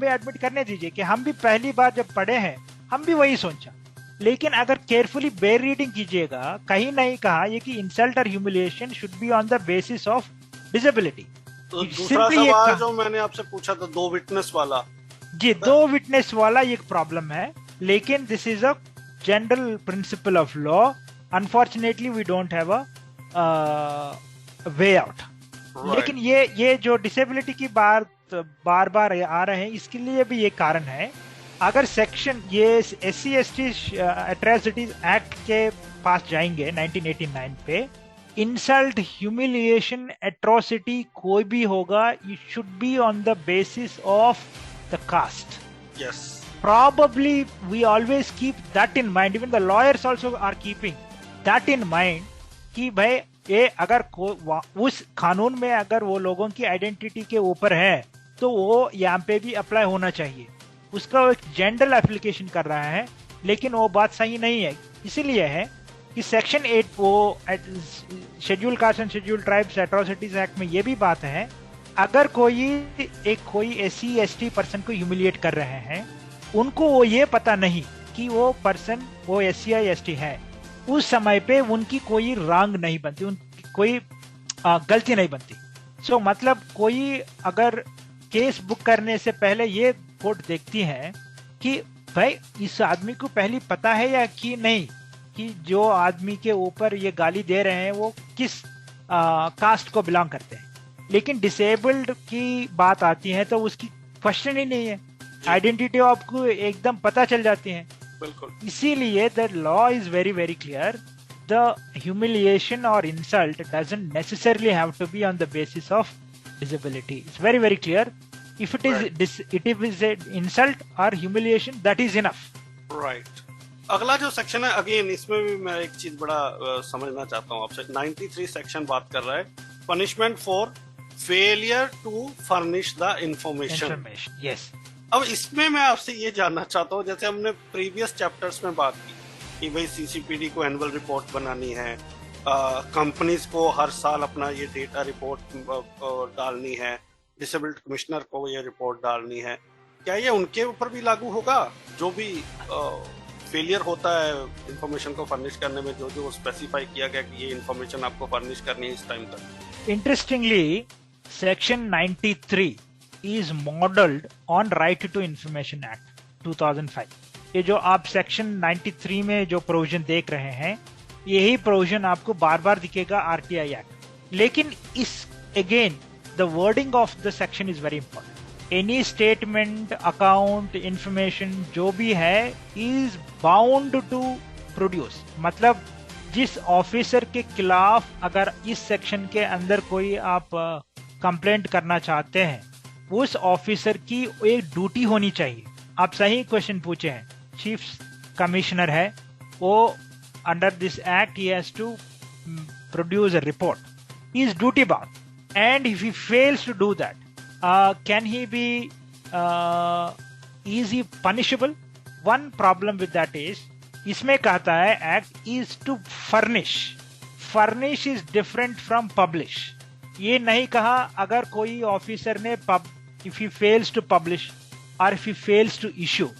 एडमिट करने दीजिए कि हम भी पहली बार जब पढ़े हैं हम भी वही सोचा, लेकिन अगर केयरफुली बेयर रीडिंग कीजिएगा, कहीं नहीं कहा ये कि इंसल्ट और humiliation should be on the basis of disability. तो दूसरा सवाल जो मैंने आपसे पूछा था 2 विटनेस वाला, जी 2 विटनेस वाला एक प्रॉब्लम है, लेकिन this is a general principle of law. Unfortunately we don't have a way out. लेकिन ये जो डिसेबिलिटी की बार बार आ रहे हैं, इसके लिए भी ये कारण है। अगर सेक्शन ये SC/ST एट्रोसिटीज एक्ट के पास जाएंगे 1989 पे, इंसल्ट, ह्यूमिलिएशन, एट्रोसिटी कोई भी होगा, it should be on the basis of the caste. Yes, probably we always keep that in mind, even the lawyers also are keeping that in mind कि भाई ये अगर उस कानून में अगर वो लोगों की आइडेंटिटी के ऊपर है तो वो यहाँ पे भी अप्लाई होना चाहिए। उसका एक जनरल एप्लीकेशन कर रहा है, लेकिन वो बात सही नहीं है। इसीलिए है कि सेक्शन 8 वो schedule caste and schedule tribes atrocities act में ये भी बात है, अगर कोई SC/ST पर्सन को ह्यूमिलिएट कर रहे हैं, उनको वो ये पता नहीं कि वो पर्सन वो SC/ST है, उस समय पे उनकी कोई रॉन्ग नहीं बनती, उनकी कोई गलती नहीं बनती। सो मतलब कोई अगर केस बुक करने से पहले ये कोर्ट देखती है कि भाई इस आदमी को पहले पता है या कि नहीं कि जो आदमी के ऊपर ये गाली दे रहे हैं वो किस कास्ट को बिलोंग करते हैं। लेकिन डिसेबल्ड की बात आती है तो उसकी क्वेश्चन ही नहीं है, आइडेंटिटी आपको एकदम पता चल जाती है। बिल्कुल। इसीलिए the law is very very clear, the humiliation और insult doesn't necessarily have to be on the basis of disability. It's very very clear. If it is it is an insult or humiliation, that is enough. Right. अगला जो section है, again इसमें भी मैं एक चीज बड़ा समझना चाहता हूँ आपसे। 93 सेक्शन बात कर रहा है punishment for failure to furnish the information. Yes. अब इसमें मैं आपसे ये जानना चाहता हूँ, जैसे हमने प्रीवियस चैप्टर्स में बात की कि भाई CCPD को एनुअल रिपोर्ट बनानी है, कंपनीज को हर साल अपना ये डेटा रिपोर्ट डालनी है, डिसेबल्ड कमिश्नर को ये रिपोर्ट डालनी है, क्या ये उनके ऊपर भी लागू होगा जो भी फेलियर होता है इंफॉर्मेशन को फर्निश करने में, जो स्पेसिफाई किया गया कि ये इंफॉर्मेशन आपको फर्निश करनी है इस टाइम तक? Interestingly section 93 is modelled on right to information act 2005। ये जो आप सेक्शन 93 में जो प्रोविजन देख रहे हैं, यही प्रोविजन आपको बार बार दिखेगा RTI एक्ट। लेकिन इस again the wording of the section is very important. Any statement, account, information जो भी है इज बाउंड टू प्रोड्यूस, मतलब जिस ऑफिसर के खिलाफ अगर इस सेक्शन के अंदर कोई आप कंप्लेंट करना चाहते हैं, उस ऑफिसर की एक ड्यूटी होनी चाहिए। आप सही क्वेश्चन पूछे हैं, चीफ कमिश्नर है, वो under this act he has to produce a report. He is duty bound, and if he fails to do that, can he be easy punishable? One problem with that is, इसमें कहता है act is to furnish. Furnish is different from publish. ये नहीं कहा अगर कोई officer ने if he fails to publish or if he fails to issue.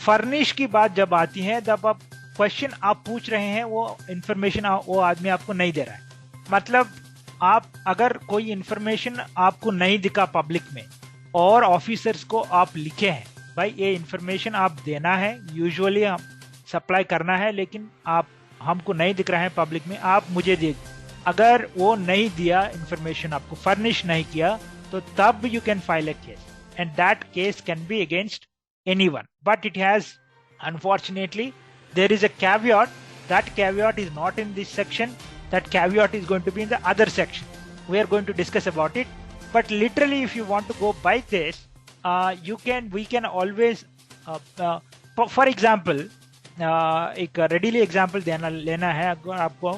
Furnish की बात जब आती है तब आप क्वेश्चन आप पूछ रहे हैं, वो इंफॉर्मेशन वो आदमी आपको नहीं दे रहा है। मतलब आप अगर कोई इंफॉर्मेशन आपको नहीं दिखा पब्लिक में और ऑफिसर्स को आप लिखे हैं, भाई ये इंफॉर्मेशन आप देना है, यूजुअली हम सप्लाई करना है, लेकिन आप हमको नहीं दिख रहा है पब्लिक में, आप मुझे दे। अगर वो नहीं दिया इंफॉर्मेशन, आपको फर्निश नहीं किया, तो तब you can file a case, and that case can be against anyone, but it has unfortunately there is a caveat. That caveat is not in this section. That caveat is going to be in the other section. We are going to discuss about it. But literally, if you want to go by this, we can always, for example, एक readily example लेना है आपको,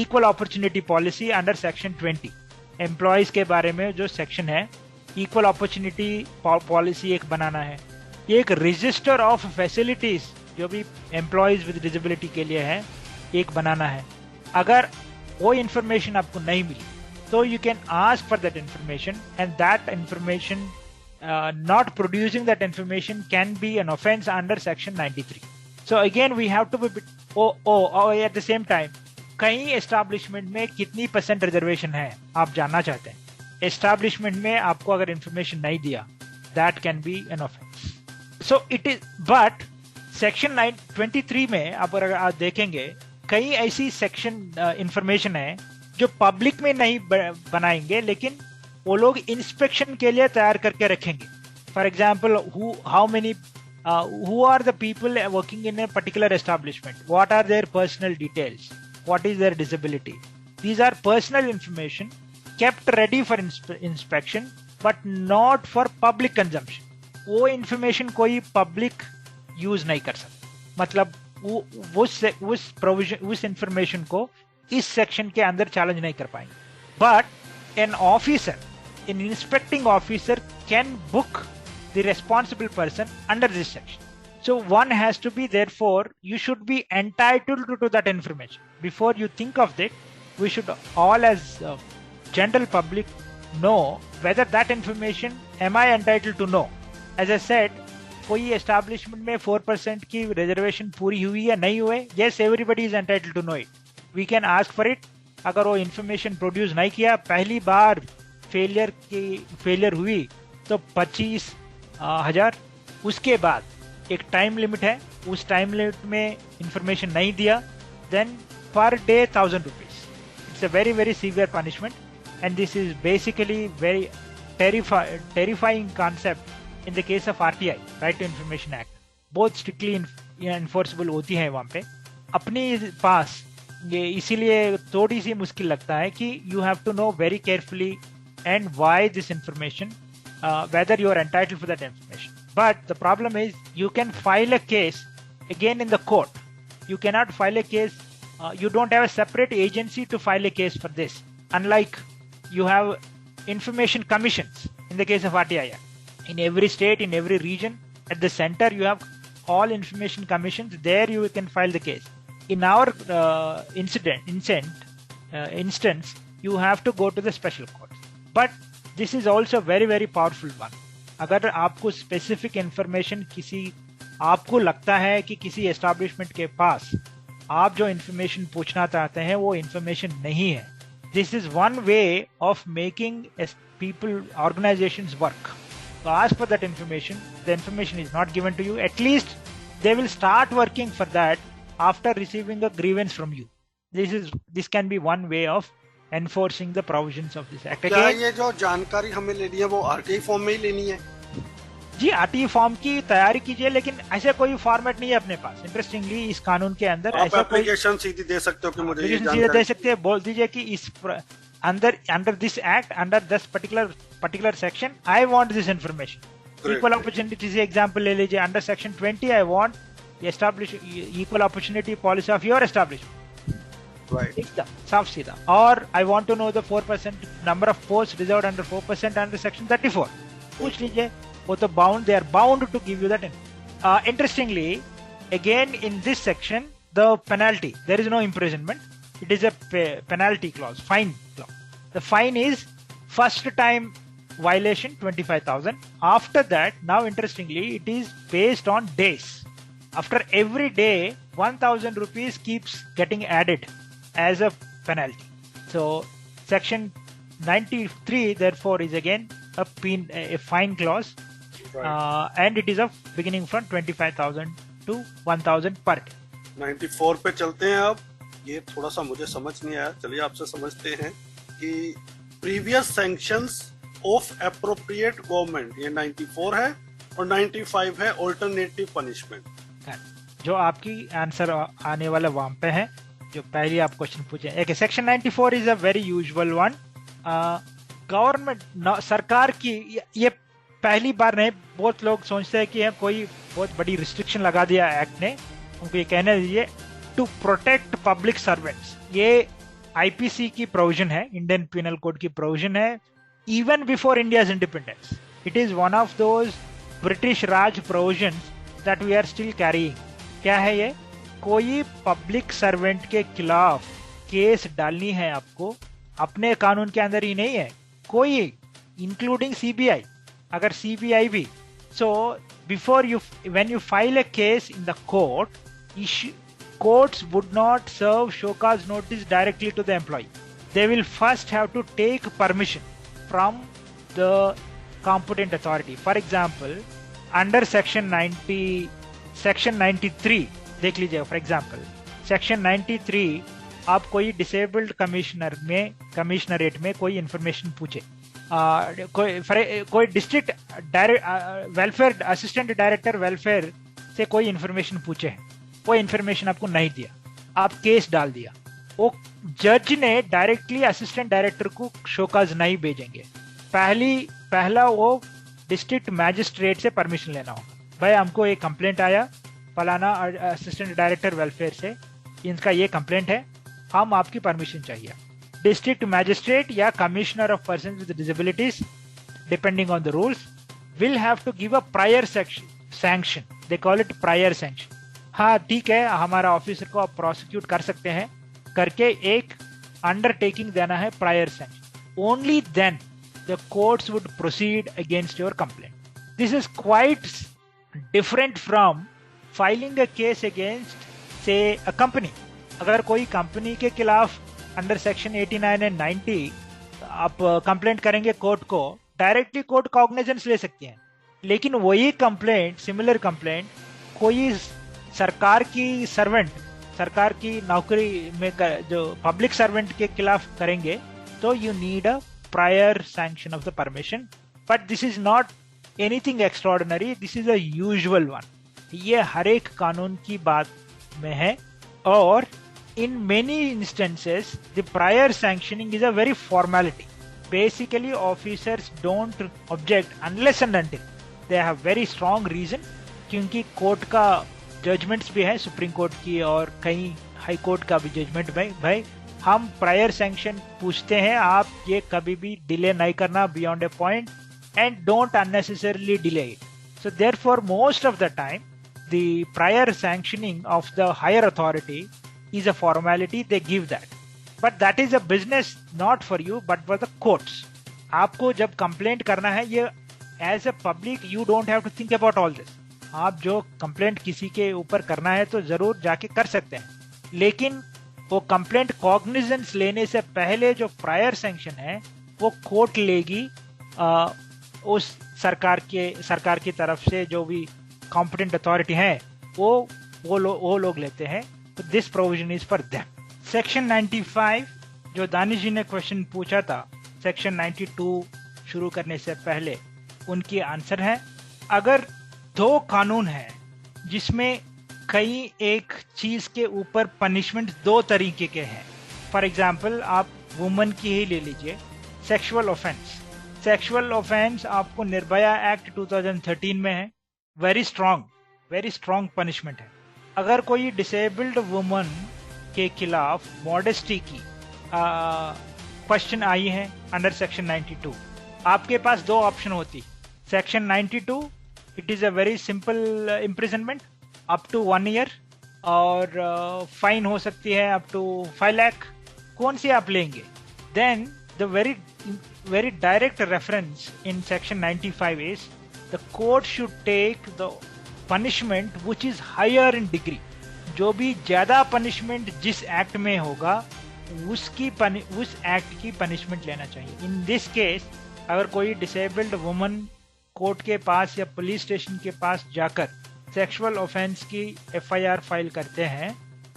equal opportunity policy under section 20. Employees के बारे में जो section है, equal opportunity policy एक बनाना है। ये एक register of facilities जो भी एम्प्लॉयज विद डिसेबिलिटी के लिए है, एक बनाना है। अगर वो इंफॉर्मेशन आपको नहीं मिली तो you can ask for that information, and that information not producing that information can be an offence under section 93। So again we have to be at the same time, कई एस्टैब्लिशमेंट में कितनी % reservation है आप जानना चाहते हैं. Establishment में आपको अगर इंफॉर्मेशन नहीं दिया, that can be an offence. So it is, but section 923 में अगर आप देखेंगे, कई ऐसी सेक्शन इंफॉर्मेशन है जो पब्लिक में नहीं बनाएंगे, लेकिन वो लोग इंस्पेक्शन के लिए तैयार करके रखेंगे. For example, how many who are the people working in a particular establishment, what are their personal details, what is their disability. These are personal information kept ready for inspection but not for public consumption. वो information कोई public use नहीं कर सकता. मतलब उस provision, उस information को इस section के अंदर challenge नहीं कर पाएंगे. But an officer, an inspecting officer can book the responsible person under this section. So one has to be, therefore, you should be entitled to that information. Before you think of that, we should all as general public know whether that information am I entitled to know. As I said, कोई establishment में 4% की reservation पूरी हुई या नहीं हुए, yes, everybody is entitled to know it. We can ask for it. अगर वो information produce नहीं किया, पहली बार failure हुई, तो 25,000. उसके बाद एक टाइम लिमिट है, उस टाइम लिमिट में इंफॉर्मेशन नहीं दिया, then per day 1,000 rupees. It's a very very severe punishment, and this is basically very terrifying concept in the case of RTI, right to information act. बहुत strictly enforceable होती है वहां पे अपने पास. ये इसीलिए थोड़ी सी मुश्किल लगता है कि you have to know very carefully and why this information, whether you are entitled for that information. But the problem is you can file a case again in the court. You cannot file a case, you don't have a separate agency to file a case for this. Unlike you have information commissions in the case of RTI. In every state, in every region, at the center you have all information commissions. There you can file the case. In our instance, you have to go to the special court. But this is also very very powerful one. अगर आपको specific information आपको लगता है कि किसी establishment के पास आप जो इंफॉर्मेशन पूछना चाहते हैं वो इंफॉर्मेशन नहीं है, this is one way of making people organisations work. तो ask for that information. The information is not given to you. At least they will start working for that after receiving a grievance from you. This can be one way of enforcing the provisions of this act. क्या ये जो जानकारी हमें लेनी है वो RTI form में ही लेनी है? जी, RTI फॉर्म की तैयारी कीजिए, लेकिन ऐसे कोई फॉर्मेट नहीं है अपने पास. इंटरेस्टिंगली इस कानून के अंदर आप एप्लीकेशन सीधी दे सकते हो कि मुझे ये जानकारी दे सकते हैं. बोल दीजिए कि इस under this act, under this particular section, I want this information. Equal opportunity से एग्जांपल ले लीजिए. Under section 20 I want establish equal opportunity policy of your establishment. एकदम साफ सीधा. और I want to know the 4% number of post reserved under 4% under section 34. पूछ लीजिए. वो तो bound, they are bound to give you that. Interestingly, again in this section the penalty, there is no imprisonment. It is a penalty clause, fine clause. The fine is first time violation 25,000. After that, now interestingly, it is based on days. After every day, 1,000 rupees keeps getting added as a penalty. So section 93 therefore is again a fine clause, and it is of beginning from 25,000 to 1,000 per day. 94 पे चलते हैं. अब ये थोड़ा सा मुझे समझ नहीं आया, चलिए आपसे समझते हैं कि previous sanctions of appropriate government, ये 94 है, और 95 है ऑल्टरनेटिव पनिशमेंट. जो आपकी आंसर आने वाला वहां पे है, जो पहले आप क्वेश्चन पूछे. एक section 94 is a very usual one. Government, सरकार की, ये पहली बार नहीं, बहुत लोग सोचते हैं कि कोई बहुत बड़ी रिस्ट्रिक्शन लगा दिया एक्ट ने. उनको ये कहने दीजिए, टू प्रोटेक्ट पब्लिक सर्वेंट्स. ये IPC की प्रोविजन है, इंडियन पिनल कोड की प्रोविजन है. Even before India's independence, it is one of those British Raj provisions that we are still carrying. क्या है ये? कोई पब्लिक सर्वेंट के खिलाफ केस डालनी है आपको, अपने कानून के अंदर ही नहीं है, कोई, इंक्लूडिंग CBI, अगर CBI भी. So before when you file a case in the court, courts would not serve show cause notice directly to the employee. They will first have to take permission from the competent authority. For example, under section 93 देख लीजिए. For example section 93 आप कोई disabled commissionerate में कोई information पूछे, कोई district welfare assistant director welfare से कोई इंफॉर्मेशन पूछे, वो इंफॉर्मेशन आपको नहीं दिया, आप केस डाल दिया, वो जज ने डायरेक्टली असिस्टेंट डायरेक्टर को शोकाज नहीं भेजेंगे. पहला वो डिस्ट्रिक्ट मैजिस्ट्रेट से परमिशन लेना होगा. भाई हमको एक कंप्लेंट आया फलाना असिस्टेंट डायरेक्टर वेलफेयर से, इनका ये कंप्लेंट है, हम आपकी परमिशन चाहिए. डिस्ट्रिक्ट मैजिस्ट्रेट या commissioner of person with disabilities depending on the rules will have to give a prior sanction. They call it prior sanction. हाँ ठीक है, हमारा ऑफिसर को आप प्रोसिक्यूट कर सकते हैं करके एक अंडरटेकिंग देना है, prior sanction. Only then the courts would proceed against your complaint. This is quite different from filing a case against say a company. अगर कोई कंपनी के खिलाफ अंडर सेक्शन 89 एंड 90 आप कंप्लेंट करेंगे कोर्ट को, डायरेक्टली कोर्ट कॉग्निजेंस ले सकती हैं. लेकिन वही कंप्लेंट, सिमिलर कंप्लेंट कोई सरकार की नौकरी में जो पब्लिक सर्वेंट के खिलाफ करेंगे तो you need a prior sanction of the permission. But this is not anything extraordinary, this is a usual one. ये हर एक कानून की बात में है. और in many instances the prior sanctioning is a very formality. Basically officers don't object unless and until they have very strong reason. क्योंकि कोर्ट का जजमेंट्स भी है, सुप्रीम कोर्ट की और कई हाई कोर्ट का भी जजमेंट. भाई हम प्रायर सैंक्शन पूछते हैं, आप ये कभी भी डिले नहीं करना beyond A point and don't unnecessarily delay it. So therefore most of the time the prior sanctioning of the higher authority is a formality, they give that. But that is a business not for you but for the courts. आपको जब complaint करना है, ये as a public you don't have to think about all this. आप जो complaint किसी के ऊपर करना है तो जरूर जाके कर सकते हैं, लेकिन वो कंप्लेंट कॉग्निजेंस लेने से पहले जो प्रायर सैंक्शन है वो कोर्ट लेगी उस सरकार की तरफ से. जो भी कॉम्पिटेंट अथॉरिटी है वो लोग लेते हैं. तो this provision is for them. Section 95 जो दानिश जी ने क्वेश्चन पूछा था सेक्शन 92 शुरू करने से पहले, उनकी आंसर है अगर दो कानून है जिसमें कई एक चीज के ऊपर पनिशमेंट दो तरीके के हैं. फॉर एग्जाम्पल आप वुमन की ही ले लीजिए. सेक्सुअल ऑफेंस आपको निर्भया एक्ट 2013 में है. वेरी स्ट्रॉन्ग पनिशमेंट है. अगर कोई डिसेबल्ड वुमन के खिलाफ मॉडेस्टी की क्वेश्चन आई है अंडर सेक्शन 92, आपके पास दो ऑप्शन होती. Section 92 it is a very simple imprisonment up to 1 year और फाइन हो सकती है अप टू 5 लाख. कौन सी आप लेंगे? Then the very direct reference in section 95 is the court should take the punishment which is higher in degree. जो भी ज्यादा पनिशमेंट जिस एक्ट में होगा उस एक्ट की पनिशमेंट लेना चाहिए. इन दिस केस अगर कोई डिसेबल्ड वुमन कोर्ट के पास या पुलिस स्टेशन के पास जाकर सेक्सुअल ऑफेंस की FIR फाइल करते हैं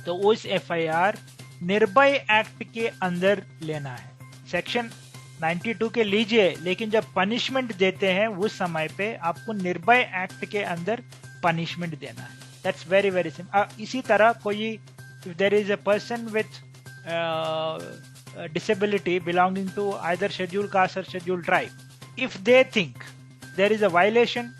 तो उस FIR निर्भय एक्ट के अंदर लेना है. सेक्शन 92 के लीजिए, लेकिन जब पनिशमेंट देते हैं उस समय पे आपको निर्भय एक्ट के अंदर पनिशमेंट देना है. That's very very simple. इसी तरह कोई if there is a person with disability belonging to either schedule caste और schedule tribe, if they think there is a violation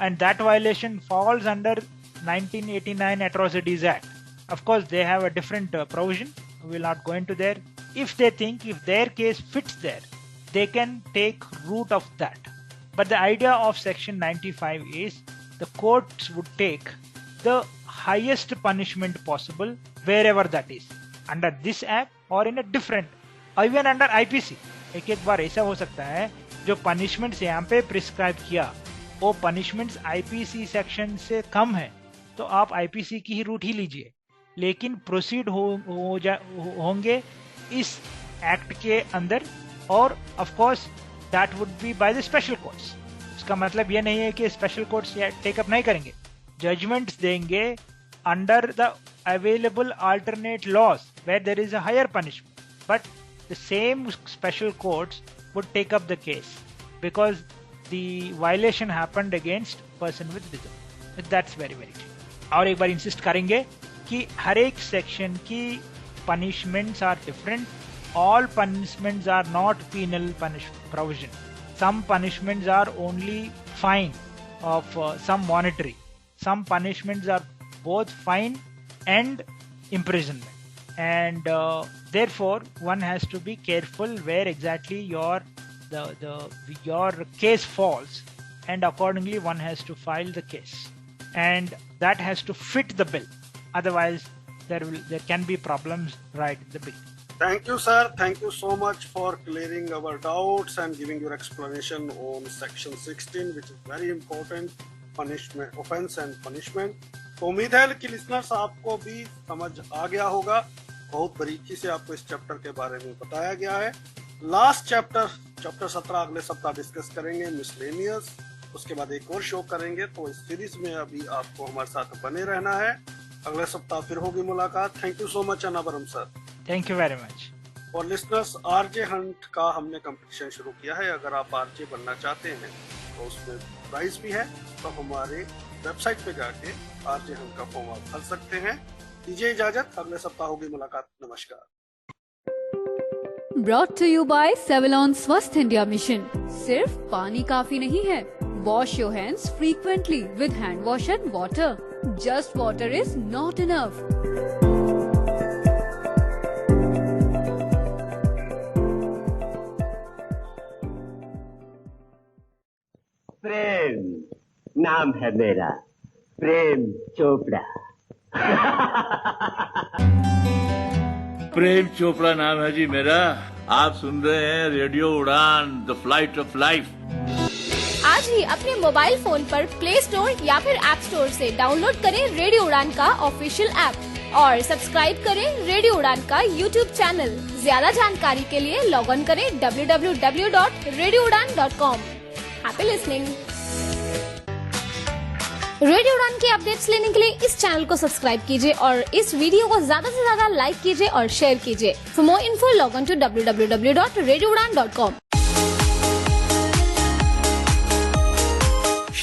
and that violation falls under 1989 Atrocities Act, of course they have a different provision, we will not go into there. If they think if their case fits there, they can take root of that. But the idea of section 95 is the courts would take the highest punishment possible wherever that is, under this act or in a different, or even under IPC. एक बार ऐसा हो सकता है जो punishments यहाँ पे prescribe किया वो पनिशमेंट्स आईपीसी सेक्शन से कम है, तो आप आईपीसी की ही रूट ही लीजिए, लेकिन प्रोसीड होंगे इस एक्ट के अंदर, और of course that would be by the special courts. इसका मतलब ये नहीं है कि स्पेशल कोर्ट्स टेकअप नहीं करेंगे, जजमेंट्स देंगे under the available alternate laws where there is a higher punishment, but the same special courts would take up the case because the violation happened against person with disability. That's very very clear. और एक बार insist करेंगे कि हर एक section की punishments are different. All punishments are not penal provision. Some punishments are only fine of some monetary. Some punishments are both fine and imprisonment. And therefore one has to be careful where exactly your case falls, and accordingly one has to file the case, and that has to fit the bill, otherwise there can be problems right at the beginning. Thank you, sir. Thank you so much for clearing our doubts and giving your explanation on section 16, which is very important, punishment, offense and punishment. तो उम्मीद है कि listeners आपको भी समझ आ गया होगा, बहुत बारीकी से आपको इस चैप्टर के बारे में बताया गया है। लास्ट चैप्टर 17 अगले सप्ताह डिस्कस करेंगे, मिसलेनियस, उसके बाद एक और शो करेंगे। तो इस सीरीज में अभी आपको हमारे साथ बने रहना है। अगले सप्ताह फिर होगी मुलाकात। Thank you so much Anabaram sir. Thank you very much. और लिसनर्स, आरजे हंट का हमने कंपटीशन शुरू किया है। अगर आप आरजे बनना चाहते हैं तो उसमें प्राइज भी है, तो हमारे वेबसाइट पे जाके आरजे हंट का फॉर्म आप भर सकते हैं। दीजिए इजाजत, अगले सप्ताह होगी मुलाकात। नमस्कार। Brought to you by Savlon Swasth India Mission। सिर्फ पानी काफी नहीं है, wash your hands frequently with hand wash and water। Just water is not enough। प्रेम नाम है मेरा, प्रेम चोपड़ा। प्रेम चोपड़ा नाम है जी मेरा। आप सुन रहे हैं रेडियो उड़ान, द फ्लाइट ऑफ लाइफ। आज ही अपने मोबाइल फोन पर प्ले स्टोर या फिर ऐप स्टोर से डाउनलोड करें रेडियो उड़ान का ऑफिशियल ऐप और सब्सक्राइब करें रेडियो उड़ान का यूट्यूब चैनल। ज्यादा जानकारी के लिए लॉग ऑन करें www.radioudan.com। Happy listening. रेडियो उड़ान के अपडेट्स लेने के लिए इस चैनल को सब्सक्राइब कीजिए और इस वीडियो को ज्यादा से ज्यादा लाइक कीजिए और शेयर कीजिए। For more info log on to www.radioudan.com।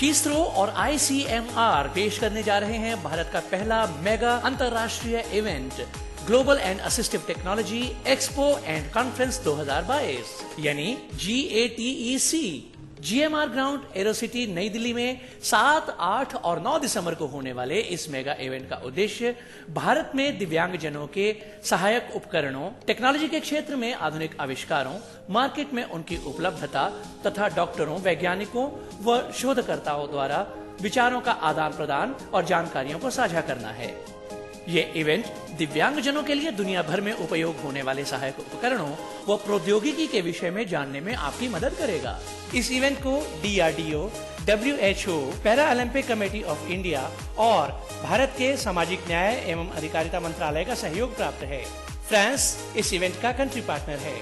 शीस्त्रो और ICMR पेश करने जा रहे हैं भारत का पहला मेगा अंतर्राष्ट्रीय event global and assistive technology expo and conference 2022 यानी GATEC GMR ग्राउंड एरोसिटी नई दिल्ली में 7, 8 और 9 दिसंबर को होने वाले इस मेगा इवेंट का उद्देश्य भारत में दिव्यांगजनों के सहायक उपकरणों, टेक्नोलॉजी के क्षेत्र में आधुनिक आविष्कारों, मार्केट में उनकी उपलब्धता तथा डॉक्टरों, वैज्ञानिकों व शोधकर्ताओं द्वारा विचारों का आदान प्रदान और जानकारियों को साझा करना है। ये इवेंट दिव्यांगजनों के लिए दुनिया भर में उपयोग होने वाले सहायक उपकरणों व प्रौद्योगिकी के विषय में जानने में आपकी मदद करेगा। इस इवेंट को DRDO, WHO, para Olympic committee of India और भारत के सामाजिक न्याय एवं अधिकारिता मंत्रालय का सहयोग प्राप्त है। फ्रांस इस इवेंट का कंट्री पार्टनर है,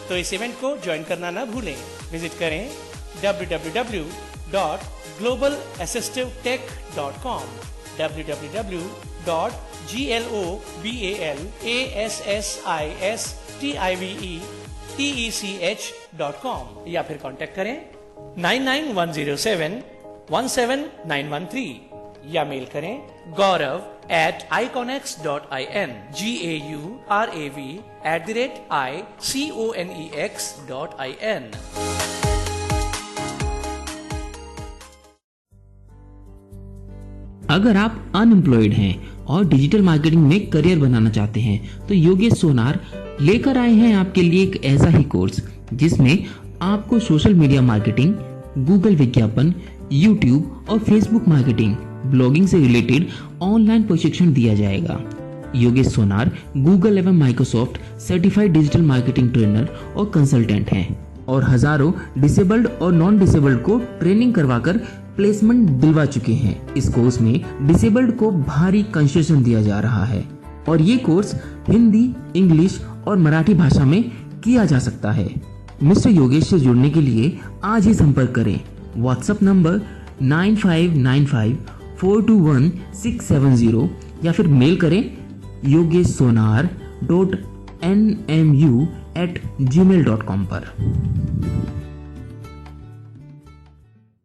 तो इस इवेंट को ज्वाइन करना न भूलें। विजिट करें www.globalassistivetech.com, www.globalassistivetech.com या फिर कांटेक्ट करें 9910717913 या मेल करें gaurav@iconex.in gaurav@iconex.in। अगर आप अनएम्प्लॉयड हैं और डिजिटल मार्केटिंग में करियर बनाना चाहते हैं तो योगेश सोनार लेकर आए हैं आपके लिए एक ऐसा ही कोर्स जिसमें आपको सोशल मीडिया मार्केटिंग, गूगल विज्ञापन, यूट्यूब और फेसबुक मार्केटिंग, ब्लॉगिंग से रिलेटेड ऑनलाइन प्रशिक्षण दिया जाएगा। योगेश सोनार गूगल एवं Microsoft certified digital marketing trainer और कंसल्टेंट हैं और हजारों डिसेबल्ड और नॉन डिसेबल्ड को ट्रेनिंग करवाकर प्लेसमेंट दिलवा चुके हैं। इस कोर्स में डिसेबल्ड को भारी कंसेशन दिया जा रहा है और ये कोर्स हिंदी, इंग्लिश और मराठी भाषा में किया जा सकता है। मिस्टर योगेश से जुड़ने के लिए आज ही संपर्क करें। व्हाट्सएप नंबर 9595421670 या फिर मेल करें yogessonar.nmu@gmail.com पर।